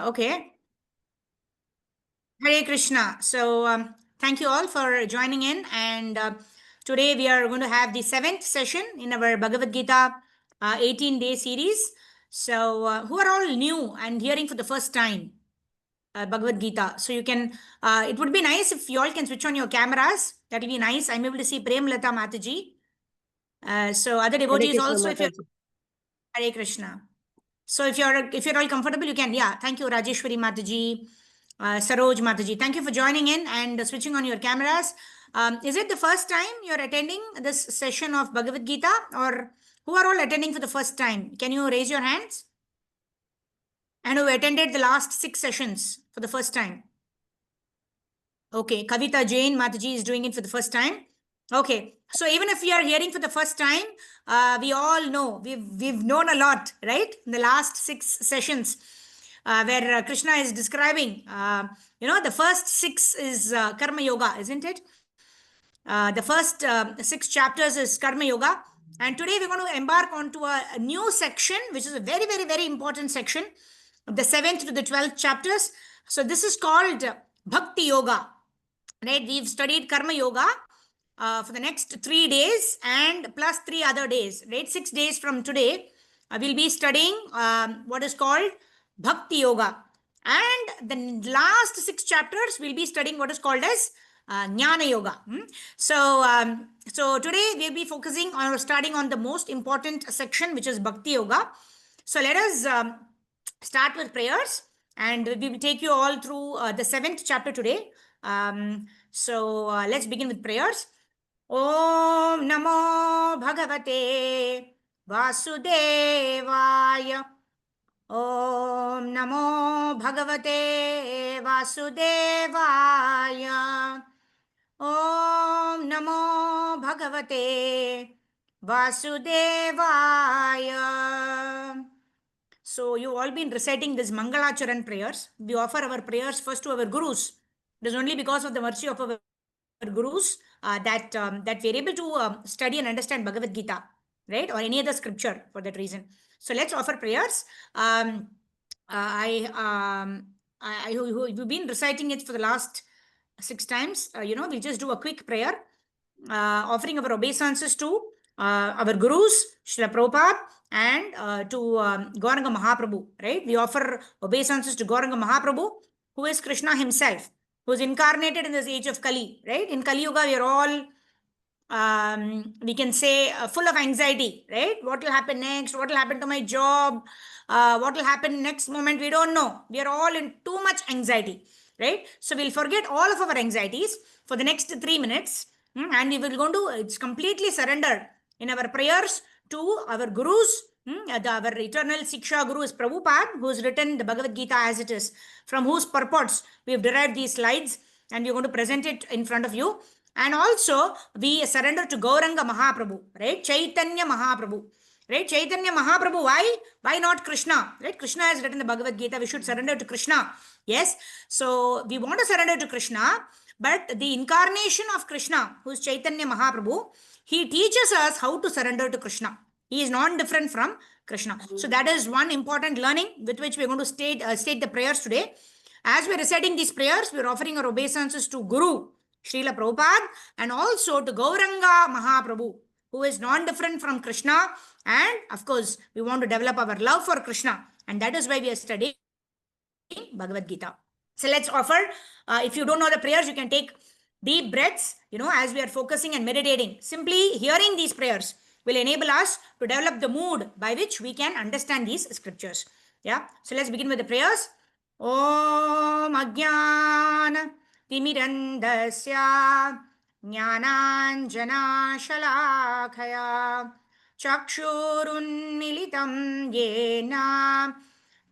Okay. Hare Krishna. So, thank you all for joining in. And today we are going to have the seventh session in our Bhagavad Gita 18-day series. So, who are all new and hearing for the first time Bhagavad Gita? So, you can, it would be nice if you all can switch on your cameras. That will be nice. I'm able to see Prem Lata Mataji. So, other devotees Krishna, also, if you're Mataji. Hare Krishna. So if you're all comfortable, you can. Yeah, thank you, Rajeshwari Mataji, Saroj Mataji. Thank you for joining in and switching on your cameras. Is it the first time you're attending this session of Bhagavad Gita, or who are all attending for the first time? Can you raise your hands? And who attended the last 6 sessions for the first time? Okay, Kavita Jain Mataji is doing it for the first time. Okay, so even if we are hearing for the first time, we all know we've known a lot, right? In the last 6 sessions, where Krishna is describing, the first 6 is Karma Yoga, isn't it? The first 6 chapters is Karma Yoga, and today we're going to embark onto a new section, which is a very, very, very important section, the 7th to the 12th chapters. So this is called Bhakti Yoga. Right, we've studied Karma Yoga for the next 3 days and plus 3 other days. Right, 6 days from today, we'll be studying what is called Bhakti Yoga, and the last 6 chapters we'll be studying what is called as Jnana Yoga. So today we'll be focusing on or starting on the most important section, which is Bhakti Yoga. So let us start with prayers, and we will take you all through the 7th chapter today. So let's begin with prayers. Om Namo Bhagavate Vasudevaya. Om Namo Bhagavate Vasudevaya. Om Namo Bhagavate Vasudevaya. So you all been reciting this Mangalacharan prayers. We offer our prayers first to our gurus. It is only because of the mercy of our gurus that we're able to study and understand Bhagavad Gita, right? Or any other scripture for that reason. So let's offer prayers. We've been reciting it for the last 6 times. We'll just do a quick prayer, offering our obeisances to our gurus, Srila Prabhupada, and to Gauranga Mahaprabhu, right? We offer obeisances to Gauranga Mahaprabhu, who is Krishna himself, who is incarnated in this age of Kali, right? In Kali Yuga, we are all, we can say, full of anxiety, right? What will happen next? What will happen to my job? What will happen next moment? We don't know. We are all in too much anxiety, right? So we'll forget all of our anxieties for the next 3 minutes, and we will go to, it's completely surrender in our prayers to our gurus. Our eternal Siksha Guru is Prabhupada, who has written the Bhagavad Gita as it is, from whose purports we have derived these slides, and we're going to present it in front of you. And also, we surrender to Gauranga Mahaprabhu, right? Chaitanya Mahaprabhu, right? Chaitanya Mahaprabhu, why? Why not Krishna, right? Krishna has written the Bhagavad Gita, we should surrender to Krishna. Yes, so we want to surrender to Krishna, but the incarnation of Krishna, who is Chaitanya Mahaprabhu, he teaches us how to surrender to Krishna. He is non-different from Krishna. So that is one important learning with which we are going to state the prayers today. As we are reciting these prayers, we are offering our obeisances to Guru, Srila Prabhupada, and also to Gauranga Mahaprabhu, who is non-different from Krishna. And of course, we want to develop our love for Krishna. And that is why we are studying Bhagavad Gita. So let's offer, if you don't know the prayers, you can take deep breaths, as we are focusing and meditating. Simply hearing these prayers will enable us to develop the mood by which we can understand these scriptures. Yeah. So let's begin with the prayers. Om Ajnana Timirandasya Jnananjana Shalakaya Chakshurunmilitam Yena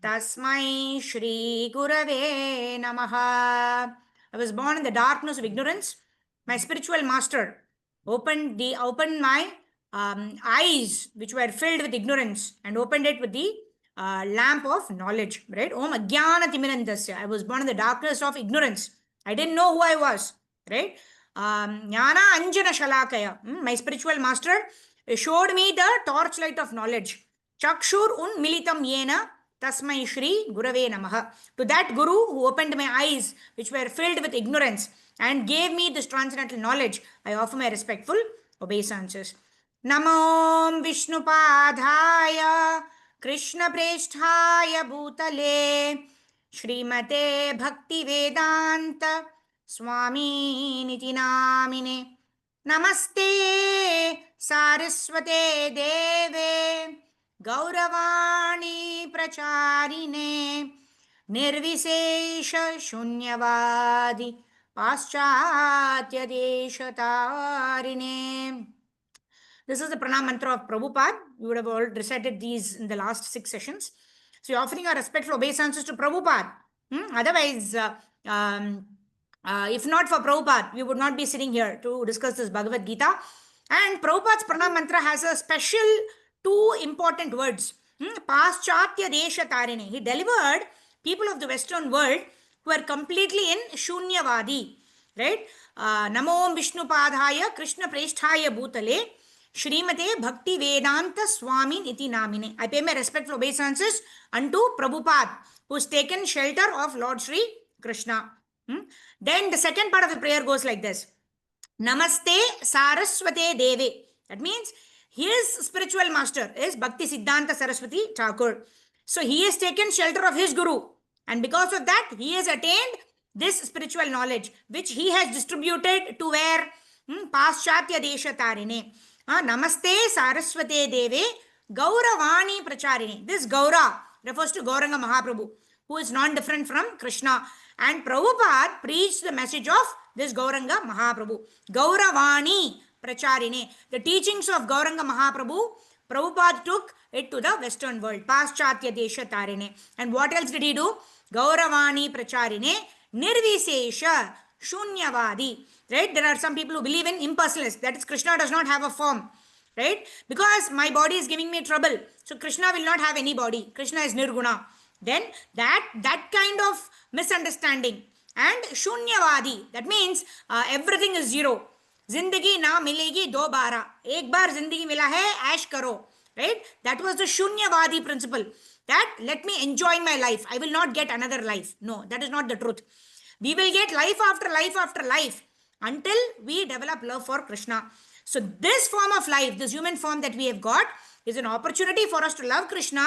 Tasmai Shri Gurave Namaha. I was born in the darkness of ignorance. My spiritual master opened my eyes, which were filled with ignorance, and opened it with the lamp of knowledge, right? Om Ajnana Timirandasya. I was born in the darkness of ignorance. I didn't know who I was, right? Jnana Anjana Shalakaya. My spiritual master showed me the torchlight of knowledge. Chakshur un militam yena Tasmai Shri Gurave Namaha. To that Guru who opened my eyes, which were filled with ignorance, and gave me this transcendental knowledge, I offer my respectful obeisances. Namo Vishnupadhaya Krishna Preshthaya Bhutale Shrimate Bhakti Vedanta Swami Niti Namine Namaste Saraswate Deve Gauravani Pracharine Nirvisesha Shunyavadi Paschatya Deshatarine. This is the pranam mantra of Prabhupada. You would have all recited these in the last 6 sessions. So you're offering our respectful obeisances to Prabhupada. Otherwise, if not for Prabhupada, we would not be sitting here to discuss this Bhagavad Gita. And Prabhupada's pranam mantra has a special 2 important words. Paschatya Desha Tarine. He delivered people of the Western world who are completely in Shunyavadi. Right? Namo Vishnu Padhaya Krishna Preshthaya Bhutale Shrimate Bhakti Vedanta Swami Niti Namine. I pay my respectful obeisances unto Prabhupada, who has taken shelter of Lord Sri Krishna. Then the second part of the prayer goes like this. Namaste Saraswate Deve. That means his spiritual master is Bhakti Siddhanta Saraswati Thakur. So he has taken shelter of his Guru. And because of that, he has attained this spiritual knowledge, which he has distributed to where? Paschatya Desha Tarine. Namaste Saraswate Deve Gauravani Pracharine. This Gaura refers to Gauranga Mahaprabhu, who is non-different from Krishna. And Prabhupada preached the message of this Gauranga Mahaprabhu. Gauravani Pracharine. The teachings of Gauranga Mahaprabhu, Prabhupada took it to the Western world. Paschatya Desha Tarine. And what else did he do? Gauravani Pracharine Nirvisesha Shunyavadi. Right? There are some people who believe in impersonalists. That is, Krishna does not have a form. Right? Because my body is giving me trouble. So Krishna will not have any body. Krishna is Nirguna. Then that kind of misunderstanding. And Shunyavadi. That means everything is zero. Zindagi na milegi do bara. Ek bar zindagi mila hai, ash karo. Right? That was the Shunyavadi principle. That let me enjoy my life. I will not get another life. No, that is not the truth. We will get life after life after life until we develop love for Krishna. So this form of life, this human form that we have got, is an opportunity for us to love Krishna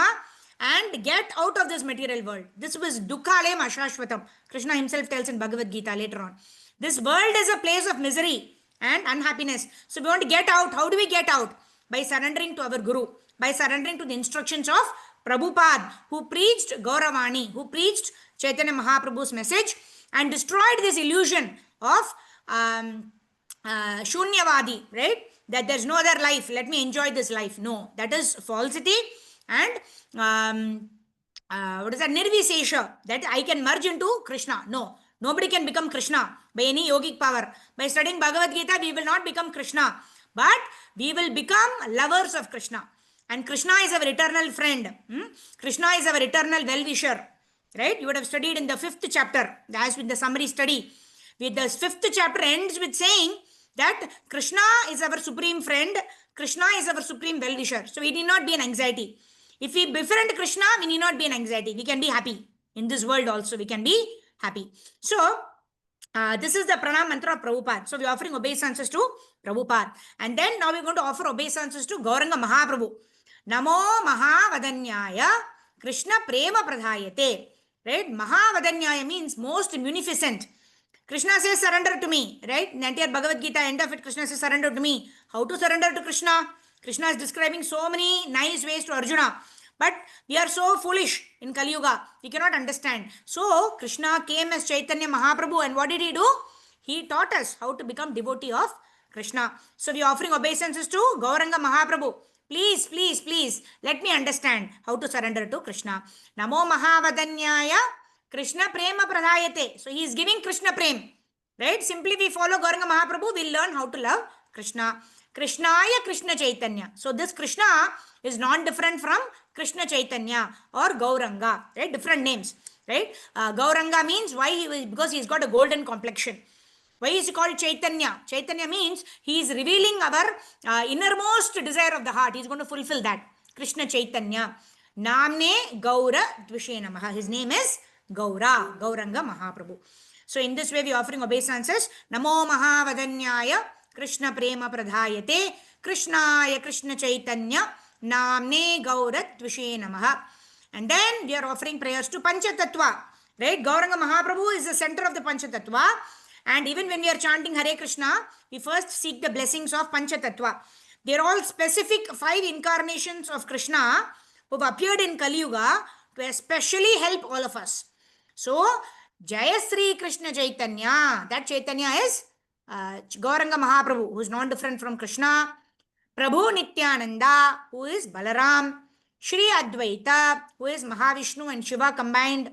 and get out of this material world. This was Dukhalem Ashashvatam. Krishna himself tells in Bhagavad Gita later on. This world is a place of misery and unhappiness. So we want to get out. How do we get out? By surrendering to our Guru, by surrendering to the instructions of Prabhupada, who preached Gauravani, who preached Chaitanya Mahaprabhu's message and destroyed this illusion of Shunyavadi, right? That there's no other life. Let me enjoy this life. No, that is falsity. And what is that? Nirvisesha, that I can merge into Krishna. No, nobody can become Krishna by any yogic power. By studying Bhagavad Gita, we will not become Krishna, but we will become lovers of Krishna. And Krishna is our eternal friend. Krishna is our eternal well-wisher. Right? You would have studied in the 5th chapter, as with the summary study. With the 5th chapter ends with saying that Krishna is our supreme friend. Krishna is our supreme well-wisher. So we need not be in anxiety. If we befriend Krishna, we need not be in anxiety. We can be happy. In this world also, we can be happy. So, this is the pranam mantra of Prabhupada. So, we are offering obeisances to Prabhupada. And then now we are going to offer obeisances to Gauranga Mahaprabhu. Namo Mahavadanyaya Krishna Prema Pradhayate. Right? Mahavadanyaya means most munificent. Krishna says surrender to me. Right? In the entire Bhagavad Gita, end of it, Krishna says surrender to me. How to surrender to Krishna? Krishna is describing so many nice ways to Arjuna. But we are so foolish in Kali Yuga. We cannot understand. So, Krishna came as Chaitanya Mahaprabhu. And what did he do? He taught us how to become devotee of Krishna. So, we are offering obeisances to Gauranga Mahaprabhu. Please, please, please, let me understand how to surrender to Krishna. Namo Mahavadanyaya Krishna Prema Pradhayate. So, he is giving Krishna Prem. Right? Simply we follow Gauranga Mahaprabhu, we'll learn how to love Krishna. Krishnaya Krishna Chaitanya. So, this Krishna is non-different from Krishna Chaitanya or Gauranga. Right? Different names. Right? Gauranga means why? Because he's got a golden complexion. Why is he called Chaitanya? Chaitanya means he is revealing our innermost desire of the heart. He is going to fulfill that. Krishna Chaitanya. Namne Gaura Dvishe Namaha. His name is Gaura, Gauranga Mahaprabhu. So in this way we are offering obeisances. Namo Mahavadanyaya Krishna Prema Pradhayate Krishnaya Krishna Chaitanya Namne Gaura Dvishe Namaha. And then we are offering prayers to Panchatattva. Right? Gauranga Mahaprabhu is the center of the Panchatattva. And even when we are chanting Hare Krishna, we first seek the blessings of Panchatattva. They are all specific 5 incarnations of Krishna who have appeared in Kali Yuga to especially help all of us. So, Jaya Sri Krishna Chaitanya, that Chaitanya is Gauranga Mahaprabhu, who is not different from Krishna. Prabhu Nityananda, who is Balaram. Shri Advaita, who is Mahavishnu and Shiva combined.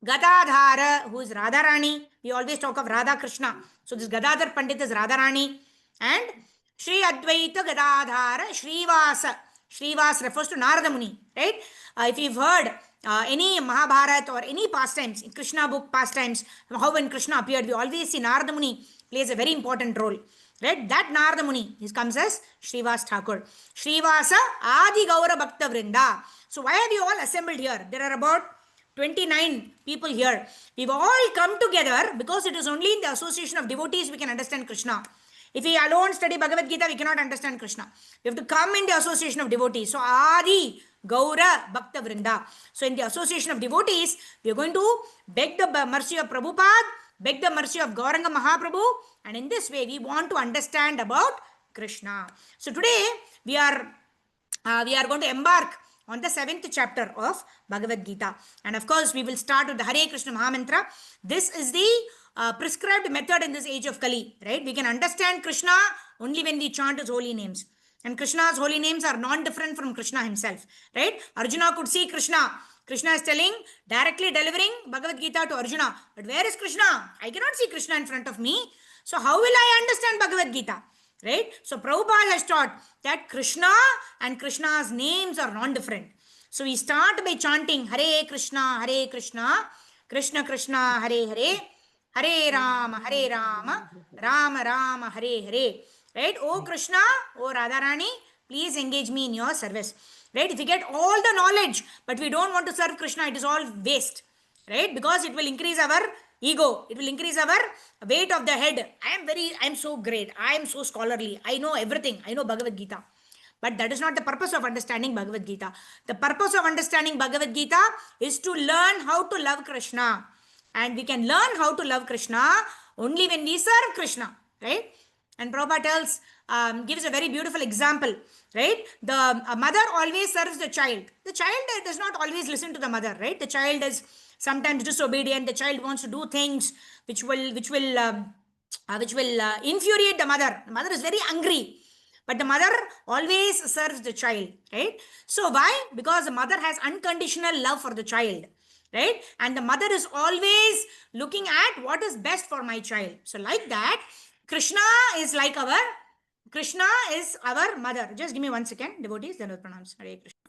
Gadadhara, who is Radharani. We always talk of Radha Krishna. So this Gadadhar Pandit is Radharani. And Shri Advaita Gadadhara Shrivasa. Shrivas refers to Narada Muni, right? If you've heard any Mahabharata or any pastimes, in Krishna book pastimes, how when Krishna appeared, we always see Narada Muni plays a very important role. Right? That Narada Muni, he comes as Shrivas Thakur. Shrivasa Adi Gaura Bhakta Vrinda. So why have you all assembled here? There are about 29 people here. We've all come together because it is only in the association of devotees we can understand Krishna. If we alone study Bhagavad Gita, we cannot understand Krishna. We have to come in the association of devotees. So Adi Gaura Bhakta Vrinda. So in the association of devotees, we are going to beg the mercy of Prabhupada, beg the mercy of Gauranga Mahaprabhu, and in this way we want to understand about Krishna. So today we are going to embark on the 7th chapter of Bhagavad Gita. And of course, we will start with the Hare Krishna Mahamantra. This is the prescribed method in this age of Kali, right? We can understand Krishna only when we chant his holy names. And Krishna's holy names are non-different from Krishna himself, right? Arjuna could see Krishna. Krishna is directly delivering Bhagavad Gita to Arjuna. But where is Krishna? I cannot see Krishna in front of me. So how will I understand Bhagavad Gita? Right? So Prabhupada has taught that Krishna and Krishna's names are non-different. So we start by chanting Hare Krishna, Krishna Krishna, Hare Hare, Hare Rama, Rama Rama, Hare Hare. Right? Oh Krishna, oh Radharani, please engage me in your service. Right? If we get all the knowledge, but we don't want to serve Krishna, it is all waste. Right? Because it will increase our ego. It will increase our weight of the head. I am so great. I am so scholarly. I know everything. I know Bhagavad Gita. But that is not the purpose of understanding Bhagavad Gita. The purpose of understanding Bhagavad Gita is to learn how to love Krishna. And we can learn how to love Krishna only when we serve Krishna. Right? And Prabhupada gives a very beautiful example. Right? The mother always serves the child. The child does not always listen to the mother. Right? The child is sometimes disobedient. The child wants to do things which will infuriate the mother. The mother is very angry, but the mother always serves the child, right? So why? Because the mother has unconditional love for the child, right? And the mother is always looking at what is best for my child. So like that, Krishna is our mother. Just give me 1 second, devotees, then we'll pronounce Hare Krishna.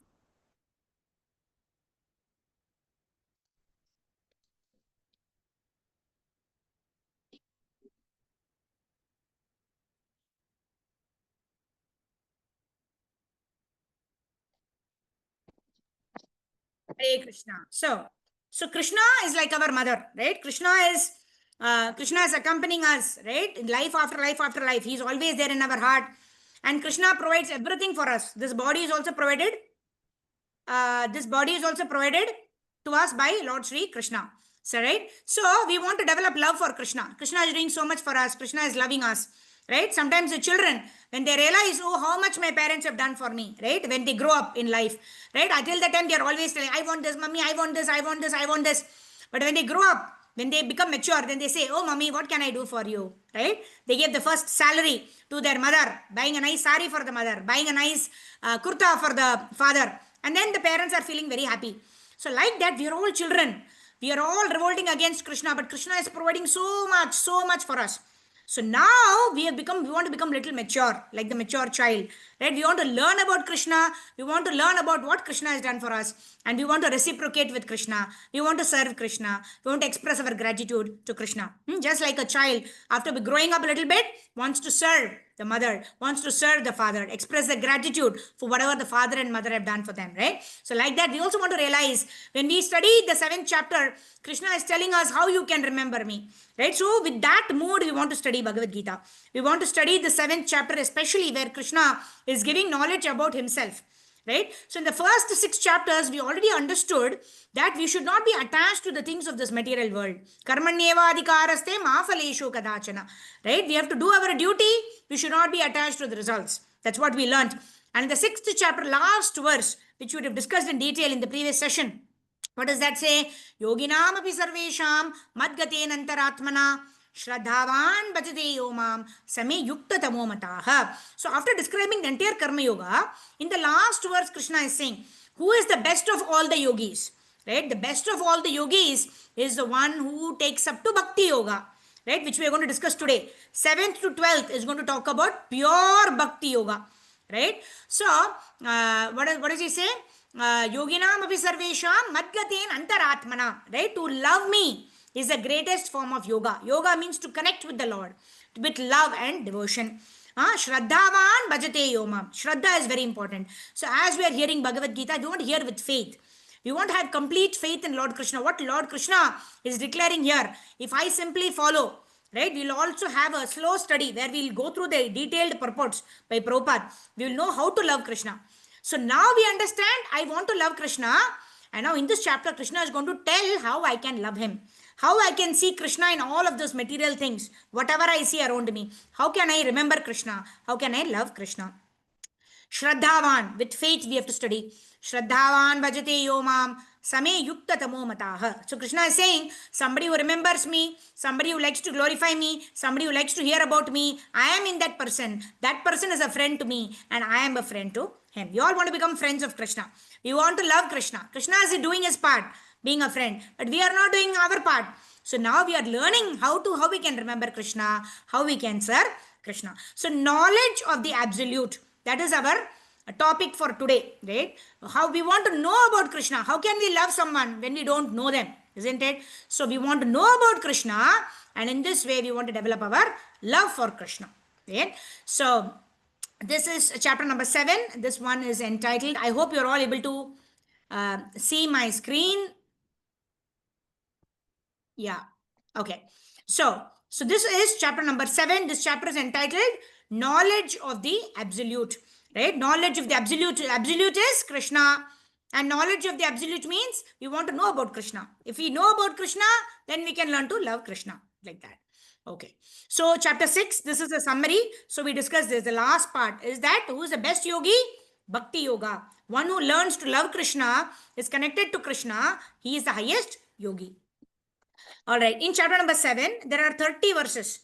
Hare Krishna. So Krishna is like our mother, right? Krishna is accompanying us, right? In life after life after life. He is always there in our heart. And Krishna provides everything for us. This body is also provided. To us by Lord Sri Krishna. So, right? So we want to develop love for Krishna. Krishna is doing so much for us. Krishna is loving us. Right? Sometimes the children, when they realize, oh, how much my parents have done for me, right? When they grow up in life, right? Until that time, they are always telling, I want this, mommy, I want this, I want this, I want this. But when they grow up, when they become mature, then they say, oh, mommy, what can I do for you? Right? They give the first salary to their mother, buying a nice sari for the mother, buying a nice kurta for the father. And then the parents are feeling very happy. So like that, we are all children. We are all revolting against Krishna, but Krishna is providing so much for us. So now we want to become little mature, like the mature child, right? We want to learn about Krishna. We want to learn about what Krishna has done for us. And we want to reciprocate with Krishna. We want to serve Krishna. We want to express our gratitude to Krishna. Just like a child, after growing up a little bit, wants to serve the mother, wants to serve the father, express the gratitude for whatever the father and mother have done for them, right? So like that, we also want to realize when we study the 7th chapter, Krishna is telling us how you can remember me, right? So with that mood, we want to study Bhagavad Gita. We want to study the 7th chapter, especially where Krishna is giving knowledge about himself, right? So in the first 6 chapters, we already understood that we should not be attached to the things of this material world. Karmanyeva adhikaraste ma phaleshu kadachana, right? We have to do our duty. We should not be attached to the results. That's what we learned. And in the 6th chapter, last verse, which we would have discussed in detail in the previous session, what does that say? Yoginam api sarvesham madgaten antaratmana Shraddhavan bhajate yomam same yukta tamo mataha. So after describing the entire karma yoga, in the last verse Krishna is saying, who is the best of all the yogis? Right? The best of all the yogis is the one who takes up to bhakti yoga, right? Which we are going to discuss today. 7th to 12th is going to talk about pure bhakti yoga, right? So what does he say? Yoginam api sarvesham madgaten antaratmana, right? To love me is the greatest form of yoga. Yoga means to connect with the Lord with love and devotion. Shraddhavan bhajate yomam. Shraddha is very important. So as we are hearing Bhagavad Gita, we want to hear with faith. We want to have complete faith in Lord Krishna. What Lord Krishna is declaring here, if I simply follow, right, we'll also have a slow study where we'll go through the detailed purports by Prabhupada. We will know how to love Krishna. So now we understand, I want to love Krishna. And now in this chapter, Krishna is going to tell how I can love him. How I can see Krishna in all of those material things. Whatever I see around me. How can I remember Krishna? How can I love Krishna? Shraddhavan, with faith we have to study. Shraddhavan bhajate yomam same yukta tamo mataha. So Krishna is saying, somebody who remembers me, somebody who likes to glorify me, somebody who likes to hear about me, I am in that person. That person is a friend to me and I am a friend to him. We all want to become friends of Krishna. We want to love Krishna. Krishna is doing his part, being a friend, but we are not doing our part. So now we are learning how we can remember Krishna, how we can serve Krishna. So knowledge of the absolute, that is our topic for today, right? How we want to know about Krishna. How can we love someone when we don't know them, isn't it? So we want to know about Krishna, and in this way we want to develop our love for Krishna, right? So this is chapter number 7. This one is entitled, I hope you're all able to see my screen. Yeah. Okay. So this is chapter number 7. This chapter is entitled Knowledge of the Absolute. Right? Knowledge of the Absolute. Absolute is Krishna. And knowledge of the Absolute means we want to know about Krishna. If we know about Krishna, then we can learn to love Krishna. Like that. Okay. So chapter 6, this is a summary. So we discussed this. The last part is that who is the best yogi? Bhakti yoga. One who learns to love Krishna is connected to Krishna. He is the highest yogi. All right. In chapter number 7, there are 30 verses.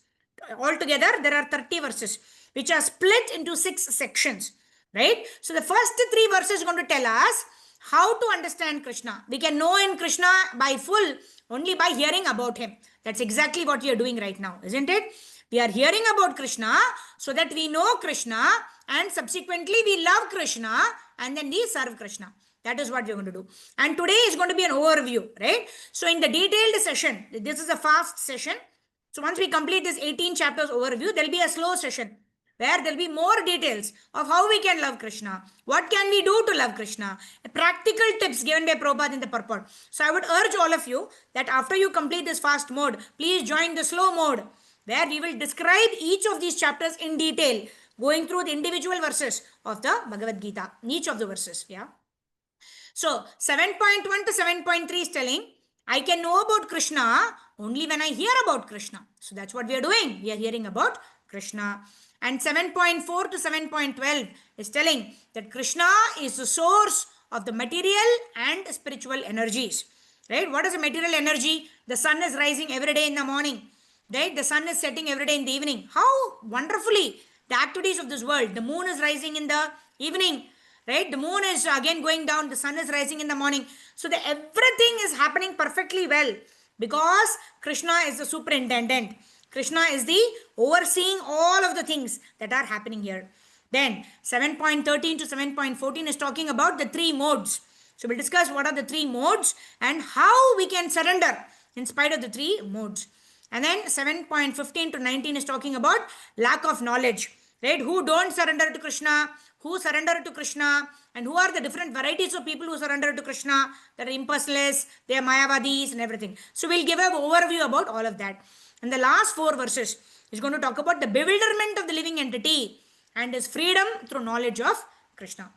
Altogether, there are 30 verses, which are split into 6 sections. Right? So the first 3 verses are going to tell us how to understand Krishna. We can know in Krishna by full only by hearing about him. That's exactly what we are doing right now, isn't it? We are hearing about Krishna so that we know Krishna and subsequently we love Krishna and then we serve Krishna. That is what we're going to do. And today is going to be an overview, right? So in the detailed session, this is a fast session. So once we complete this 18 chapters overview, there will be a slow session where there will be more details of how we can love Krishna. What can we do to love Krishna? Practical tips given by Prabhupada in the purport. So I would urge all of you that after you complete this fast mode, please join the slow mode where we will describe each of these chapters in detail, going through the individual verses of the Bhagavad Gita, each of the verses. Yeah. So 7.1 to 7.3 is telling, I can know about Krishna only when I hear about Krishna. So that's what we are doing. We are hearing about Krishna. And 7.4 to 7.12 is telling that Krishna is the source of the material and spiritual energies. Right? What is a material energy? The sun is rising every day in the morning. Right? The sun is setting every day in the evening. How wonderfully the activities of this world. The moon is rising in the evening. Right? The moon is again going down. The sun is rising in the morning. So everything is happening perfectly well because Krishna is the superintendent. Krishna is the overseeing all of the things that are happening here. Then 7.13 to 7.14 is talking about the three modes. So we'll discuss what are the three modes and how we can surrender in spite of the three modes. And then 7.15 to 19 is talking about lack of knowledge, right? Who don't surrender to Krishna, who surrender to Krishna, and who are the different varieties of people who surrender to Krishna, that are impersonalists, they are Mayavadis and everything. So we'll give an overview about all of that. And the last 4 verses is going to talk about the bewilderment of the living entity and his freedom through knowledge of Krishna.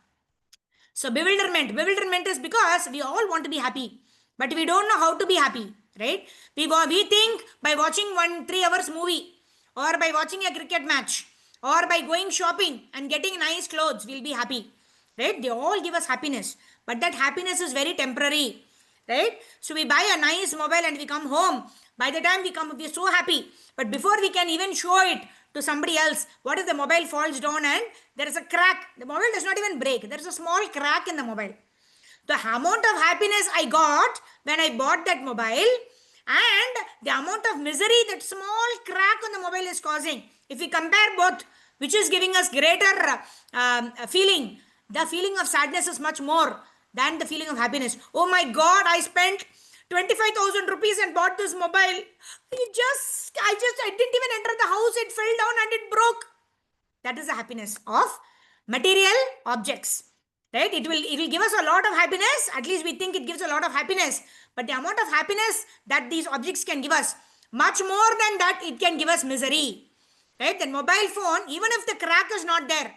So bewilderment is because we all want to be happy, but we don't know how to be happy, right? We think by watching 3 hours movie, or by watching a cricket match, or by going shopping and getting nice clothes, we'll be happy, right? They all give us happiness, but that happiness is very temporary, right? So we buy a nice mobile and we come home. By the time we come, we are so happy, but before we can even show it to somebody else, what if the mobile falls down and there is a crack? The mobile does not even break. There is a small crack in the mobile. The amount of happiness I got when I bought that mobile and the amount of misery that small crack on the mobile is causing, if we compare both, which is giving us greater feeling, the feeling of sadness is much more than the feeling of happiness. Oh my God, I spent 25,000 rupees and bought this mobile. I didn't even enter the house. It fell down and it broke. That is the happiness of material objects, right? It will give us a lot of happiness. At least we think it gives a lot of happiness. But the amount of happiness that these objects can give us, much more than that, it can give us misery, right? The mobile phone, even if the crack is not there,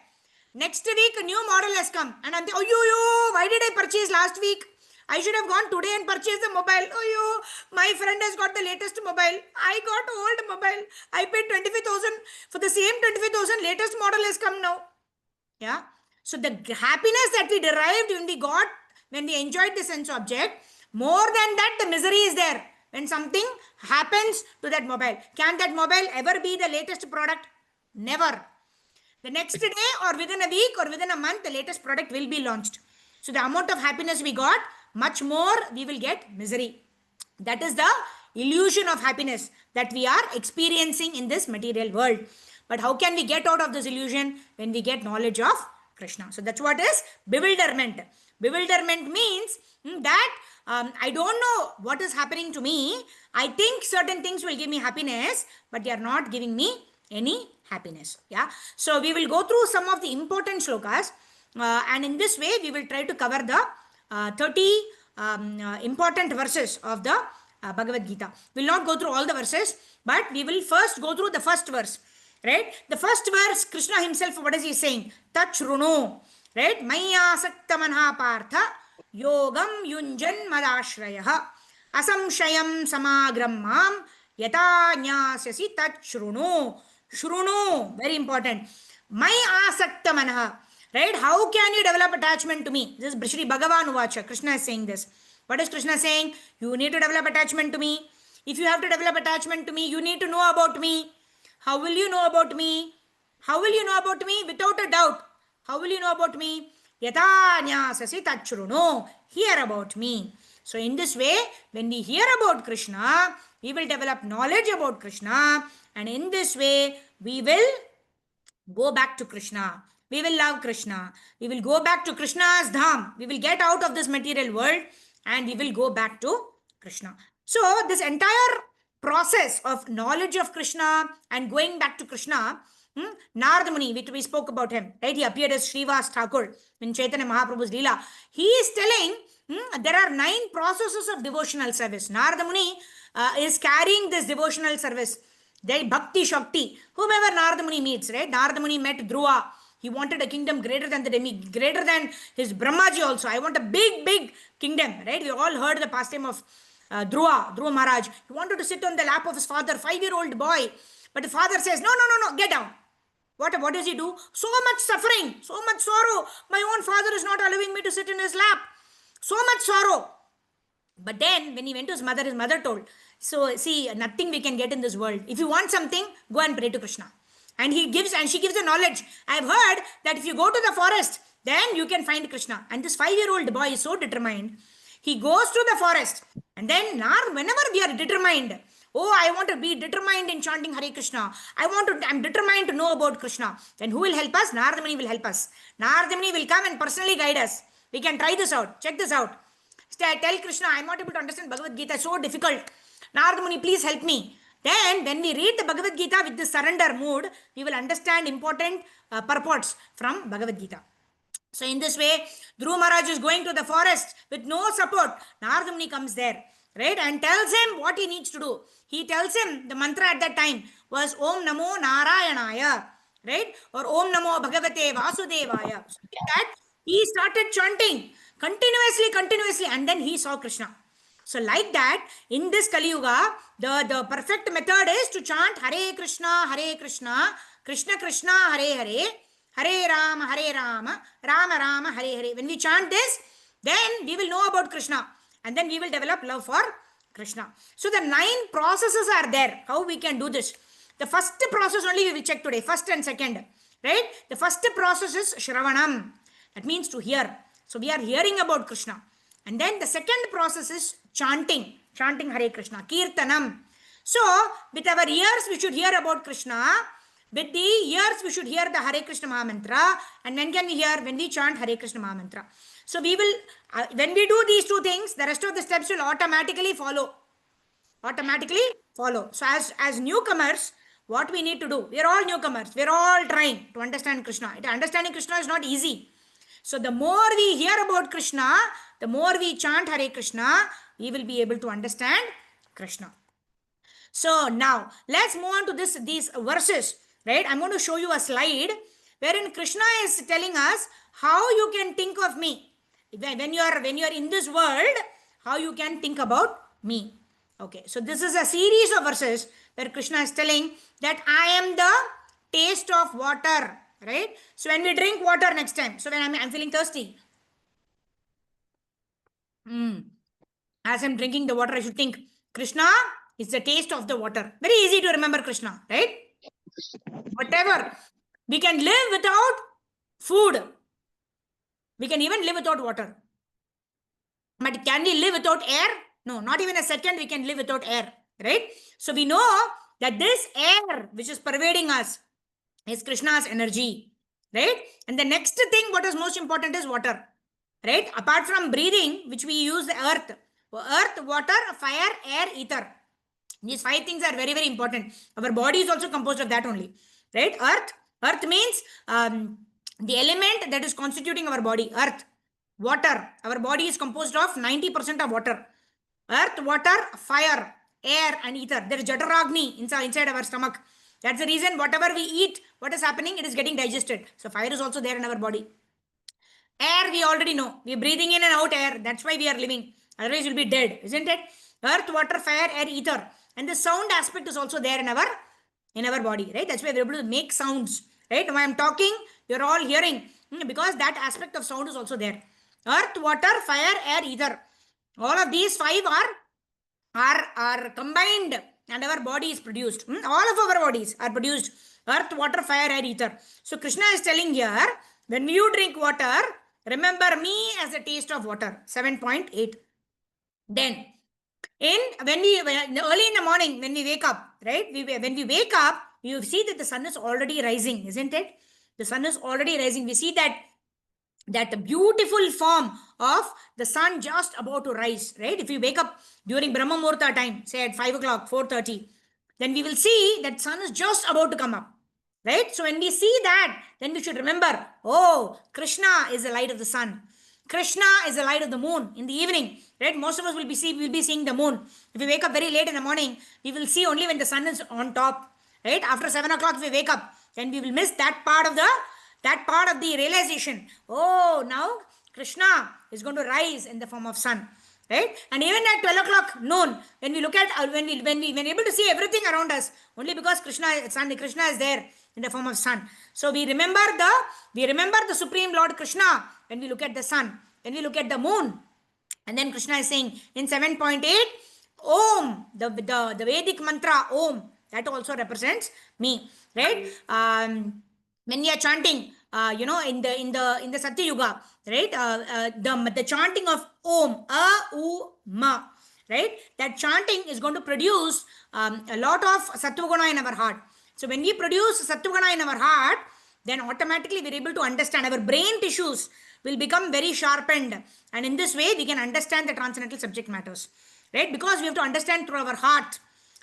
next week a new model has come, and I'm thinking, oh, why did I purchase last week? I should have gone today and purchased the mobile. Oh, my friend has got the latest mobile. I got old mobile. I paid 25,000 for the same 25,000. Latest model has come now. Yeah. So the happiness that we derived when we enjoyed the sense object, more than that, the misery is there when something happens to that mobile. Can that mobile ever be the latest product? Never. The next day or within a week or within a month, the latest product will be launched. So the amount of happiness we got, much more we will get misery. That is the illusion of happiness that we are experiencing in this material world. But how can we get out of this illusion? When we get knowledge of Krishna. So that's what is bewilderment. Bewilderment means that I don't know what is happening to me. I think certain things will give me happiness, but they are not giving me any happiness. Yeah. So we will go through some of the important shlokas, and in this way we will try to cover the 30 important verses of the Bhagavad Gita. We will not go through all the verses, but we will first go through the first verse. Right? The first verse, Krishna himself, what is he saying? Tachrunu. Right? Maya sakta manha partha yogam yunjan madashrayah asamshayam samagram mam yata nyasasi tachrunu. Shrunu. Very important. Maya sakta manha. Right? How can you develop attachment to me? This is Shri Bhagavan Uvacha. Krishna is saying this. What is Krishna saying? You need to develop attachment to me. If you have to develop attachment to me, you need to know about me. How will you know about me? How will you know about me? Without a doubt. How will you know about me? Yata nyasasi tachrunu. Hear about me. So in this way, when we hear about Krishna, we will develop knowledge about Krishna. And in this way, we will go back to Krishna. We will love Krishna. We will go back to Krishna's dham. We will get out of this material world and we will go back to Krishna. So this entire process of knowledge of Krishna and going back to Krishna, Narada Muni, which we spoke about him, right? He appeared as Srivas Thakur in Chaitanya Mahaprabhu's Leela. He is telling there are 9 processes of devotional service. Narada Muni is carrying this devotional service. They Bhakti Shakti. Whomever Narada Muni meets, right? Narada Muni met Dhruva. He wanted a kingdom greater than greater than his Brahmaji also. I want a big, big kingdom, right? We all heard the pastime of Dhruva Maharaj. He wanted to sit on the lap of his father, 5-year-old boy. But the father says, no, get down. What does he do? So much suffering, so much sorrow. My own father is not allowing me to sit in his lap. So much sorrow. But then when he went to his mother told, so see, nothing we can get in this world. If you want something, go and pray to Krishna. And she gives the knowledge. I have heard that if you go to the forest, then you can find Krishna. And this 5-year-old boy is so determined. He goes to the forest. And then whenever we are determined, Oh, I want to be determined in chanting Hare Krishna. I'm determined to know about Krishna. Then who will help us? Narada Muni will help us. Narada Muni will come and personally guide us. We can try this out. Check this out. Tell Krishna, I'm not able to understand Bhagavad Gita. So difficult. Narada Muni, please help me. Then, when we read the Bhagavad Gita with the surrender mood, we will understand important purports from Bhagavad Gita. So in this way, Dhruva Maharaj is going to the forest with no support. Narada Muni comes there, right, and tells him what he needs to do. He tells him the mantra at that time was Om Namo Narayanaya, right, or Om Namo Bhagavate Vasudevaya. So with that, he started chanting continuously, and then he saw Krishna. So like that, in this Kali Yuga, the perfect method is to chant Hare Krishna, Krishna Krishna, Hare Hare, Hare Rama, Rama Rama, Hare Hare. When we chant this, then we will know about Krishna, and then we will develop love for Krishna. So the 9 processes are there. How we can do this? The first process only we will check today, first and second, right? The first process is Shravanam. That means to hear. So we are hearing about Krishna. And then the second process is chanting Hare Krishna, Kirtanam. So with our ears we should hear about Krishna. With the ears we should hear the Hare Krishna Mahamantra. And when can we hear? When we chant Hare Krishna Mahamantra. So we will, when we do these 2 things, the rest of the steps will automatically follow. So as newcomers, what we need to do? We are all newcomers. We are all trying to understand Krishna. Understanding Krishna is not easy. So the more we hear about Krishna, the more we chant Hare Krishna, we will be able to understand Krishna. So now let's move on to these verses, right? I'm going to show you a slide wherein Krishna is telling us how you can think of me. When you are in this world, how you can think about me. Okay, so this is a series of verses where Krishna is telling that I am the taste of water. Right? So when we drink water next time, so when I'm feeling thirsty, as I'm drinking the water, I should think Krishna is the taste of the water. Very easy to remember Krishna, right? Whatever. We can live without food. We can even live without water. But can we live without air? No, not even a second we can live without air, right? So we know that this air which is pervading us is Krishna's energy, right? And the next thing, what is most important is water, right? Apart from breathing, which we use the earth, water, fire, air, ether. These 5 things are very, very important. Our body is also composed of that only, right? Earth means the element that is constituting our body, earth. Water, our body is composed of 90% of water. Earth, water, fire, air, and ether. There is Jataragni inside our stomach. That's the reason whatever we eat, what is happening? It is getting digested. So fire is also there in our body. Air, we already know. We are breathing in and out air. That's why we are living. Otherwise, we'll be dead, isn't it? Earth, water, fire, air, ether. And the sound aspect is also there in our body, right? That's why we're able to make sounds, right? When I'm talking, you're all hearing because that aspect of sound is also there. Earth, water, fire, air, ether. All of these 5 are combined and our body is produced. All of our bodies are produced. Earth, water, fire, air, ether. So Krishna is telling here, when you drink water, remember me as the taste of water. 7.8. Then, early in the morning, when we wake up, right? When we wake up, you see that the sun is already rising, isn't it? The sun is already rising. We see that beautiful form of the sun just about to rise, right? If you wake up during Brahma Muhurta time, say at 5 o'clock, 4:30, then we will see that sun is just about to come up, right? So when we see that, then we should remember, oh, Krishna is the light of the sun. Krishna is the light of the moon in the evening, right? Most of us will be seeing the moon. If we wake up very late in the morning, we will see only when the sun is on top, right? After 7 o'clock, if we wake up, then we will miss that part of the realization. Oh, now Krishna is going to rise in the form of sun, right? And even at 12 o'clock noon, when we look at when we're able to see everything around us, only because Krishna is there in the form of sun. So we remember the Supreme Lord Krishna when we look at the sun, when we look at the moon. And then Krishna is saying in 7.8, Om, the Vedic mantra Om, that also represents me, right? When we are chanting, in the Satya Yuga, right? The chanting of Om, A, U, Ma, right? That chanting is going to produce a lot of Sattva-guna in our heart. So when we produce Sattva-guna in our heart, then automatically we're able to understand. Our brain tissues will become very sharpened. And in this way, we can understand the transcendental subject matters, right? Because we have to understand through our heart.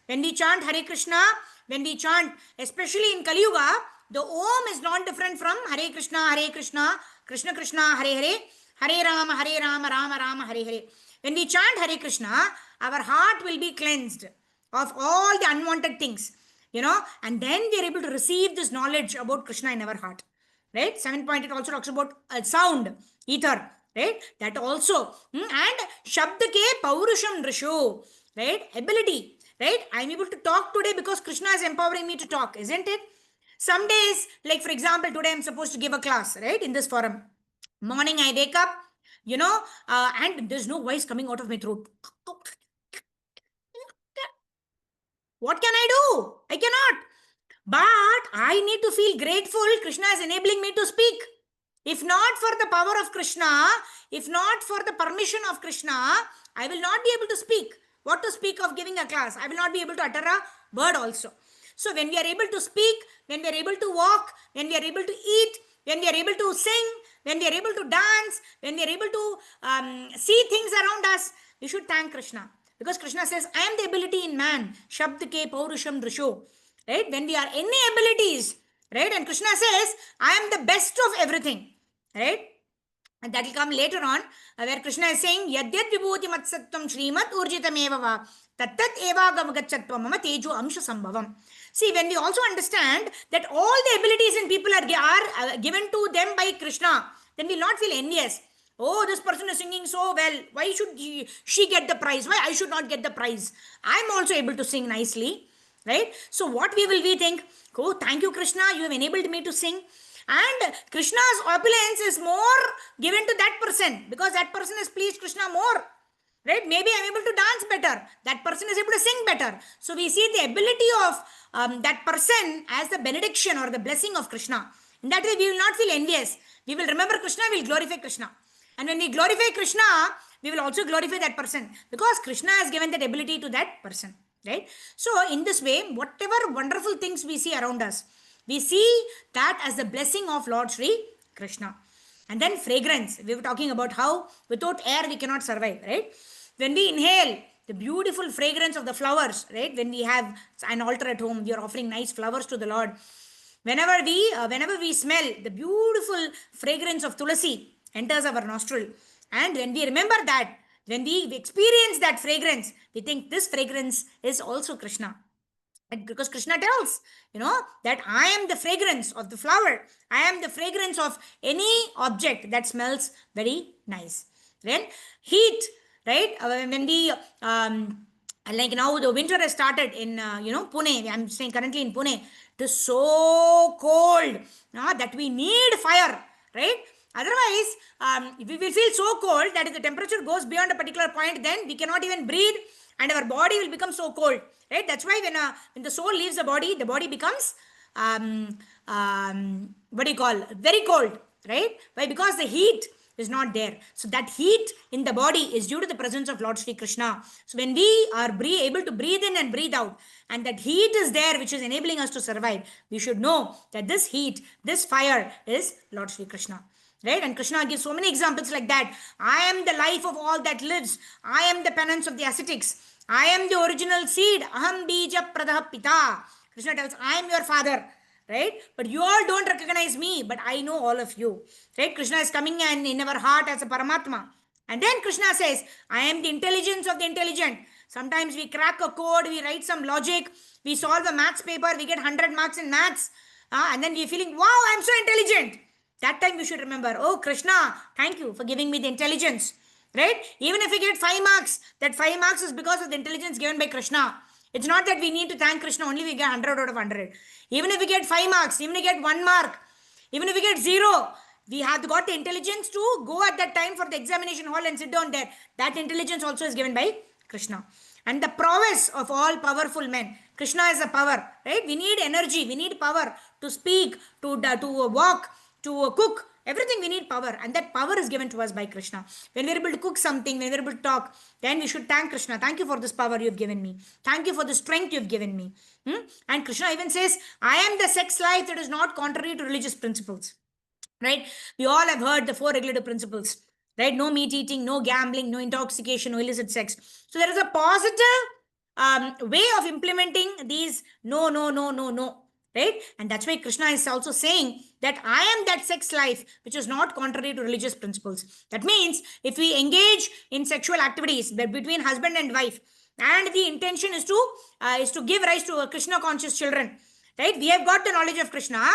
When we chant Hare Krishna, when we chant, especially in Kali Yuga, the Om is not different from Hare Krishna, Krishna Krishna, Hare Hare, Hare Rama, Rama Rama, Hare Hare. When we chant Hare Krishna, our heart will be cleansed of all the unwanted things, and then we are able to receive this knowledge about Krishna in our heart, right? 7.8 also talks about sound, ether, right? That also, and Shabdake Paurusham Risho, right? Ability, right? I'm able to talk today because Krishna is empowering me to talk, isn't it? Some days, like for example, today I'm supposed to give a class, right? In this forum. Morning I wake up, and there's no voice coming out of my throat. What can I do? I cannot. But I need to feel grateful. Krishna is enabling me to speak. If not for the power of Krishna, if not for the permission of Krishna, I will not be able to speak. What to speak of giving a class? I will not be able to utter a word also. So when we are able to speak, when we are able to walk, when we are able to eat, when we are able to sing, when we are able to dance, when we are able to see things around us, we should thank Krishna. Because Krishna says, I am the ability in man. Shabd ke paurusham drisho. Right? When we are any abilities, right? And Krishna says, I am the best of everything. Right? And that will come later on, where Krishna is saying, Yadyat vibhuti matsattvam shrimat urjitam evava tattat eva gavagachatvam mama teju amsha sambhavam. See, when we also understand that all the abilities in people are given to them by Krishna, then we will not feel envious. Oh, this person is singing so well. Why should she get the prize? Why I should not get the prize? I'm also able to sing nicely. Right? So what we think? Oh, thank you, Krishna. You have enabled me to sing. And Krishna's opulence is more given to that person because that person has pleased Krishna more. Right? Maybe I'm able to dance better. That person is able to sing better. So we see the ability of that person as the benediction or the blessing of Krishna. In that way, we will not feel envious. We will remember Krishna, we will glorify Krishna. And when we glorify Krishna, we will also glorify that person because Krishna has given that ability to that person. Right? So in this way, whatever wonderful things we see around us, we see that as the blessing of Lord Sri Krishna. And then fragrance. We were talking about how without air we cannot survive, right? When we inhale the beautiful fragrance of the flowers, right? When we have an altar at home, we are offering nice flowers to the Lord. Whenever we smell the beautiful fragrance of tulasi enters our nostril, and when we remember that, when we experience that fragrance, we think this fragrance is also Krishna. And because Krishna tells, that I am the fragrance of the flower. I am the fragrance of any object that smells very nice. Then heat, right? When we, like now the winter has started in, Pune. I'm staying currently in Pune. It is so cold that we need fire, right? Otherwise, we will feel so cold that if the temperature goes beyond a particular point, then we cannot even breathe and our body will become so cold, right? That's why when the soul leaves the body becomes, very cold, right? Why? Because the heat is not there. So that heat in the body is due to the presence of Lord Sri Krishna. So when we are able to breathe in and breathe out, and that heat is there which is enabling us to survive, we should know that this heat, this fire is Lord Sri Krishna. Right? And Krishna gives so many examples like that. I am the life of all that lives. I am the penance of the ascetics. I am the original seed. Aham bija pradah pita. Krishna tells, I am your father. Right? But you all don't recognize me, but I know all of you. Right? Krishna is coming in our heart as a Paramatma. And then Krishna says, I am the intelligence of the intelligent. Sometimes we crack a code, we write some logic, we solve a maths paper, we get 100 marks in maths. And then we're feeling, wow, I'm so intelligent. That time we should remember, oh Krishna, thank you for giving me the intelligence. Right? Even if we get 5 marks, that 5 marks is because of the intelligence given by Krishna. It's not that we need to thank Krishna, only we get 100 out of 100. Even if we get 5 marks, even if we get 1 mark, even if we get 0, we have got the intelligence to go at that time for the examination hall and sit down there. That intelligence also is given by Krishna. And the prowess of all powerful men. Krishna is a power, right? We need energy, we need power to speak, to walk, to cook, Everything we need power, and that power is given to us by Krishna. When we're able to cook something, when we're able to talk, then we should thank Krishna. Thank you for this power you've given me. Thank you for the strength you've given me. And Krishna even says, I am the sex life that is not contrary to religious principles. Right? We all have heard the four regulative principles. Right? No meat eating, no gambling, no intoxication, no illicit sex. So there is a positive way of implementing these no, no, no, no, no. Right? And that's why Krishna is also saying that I am that sex life which is not contrary to religious principles. That means if we engage in sexual activities between husband and wife, and the intention is to give rise to a Krishna conscious children, right? We have got the knowledge of Krishna.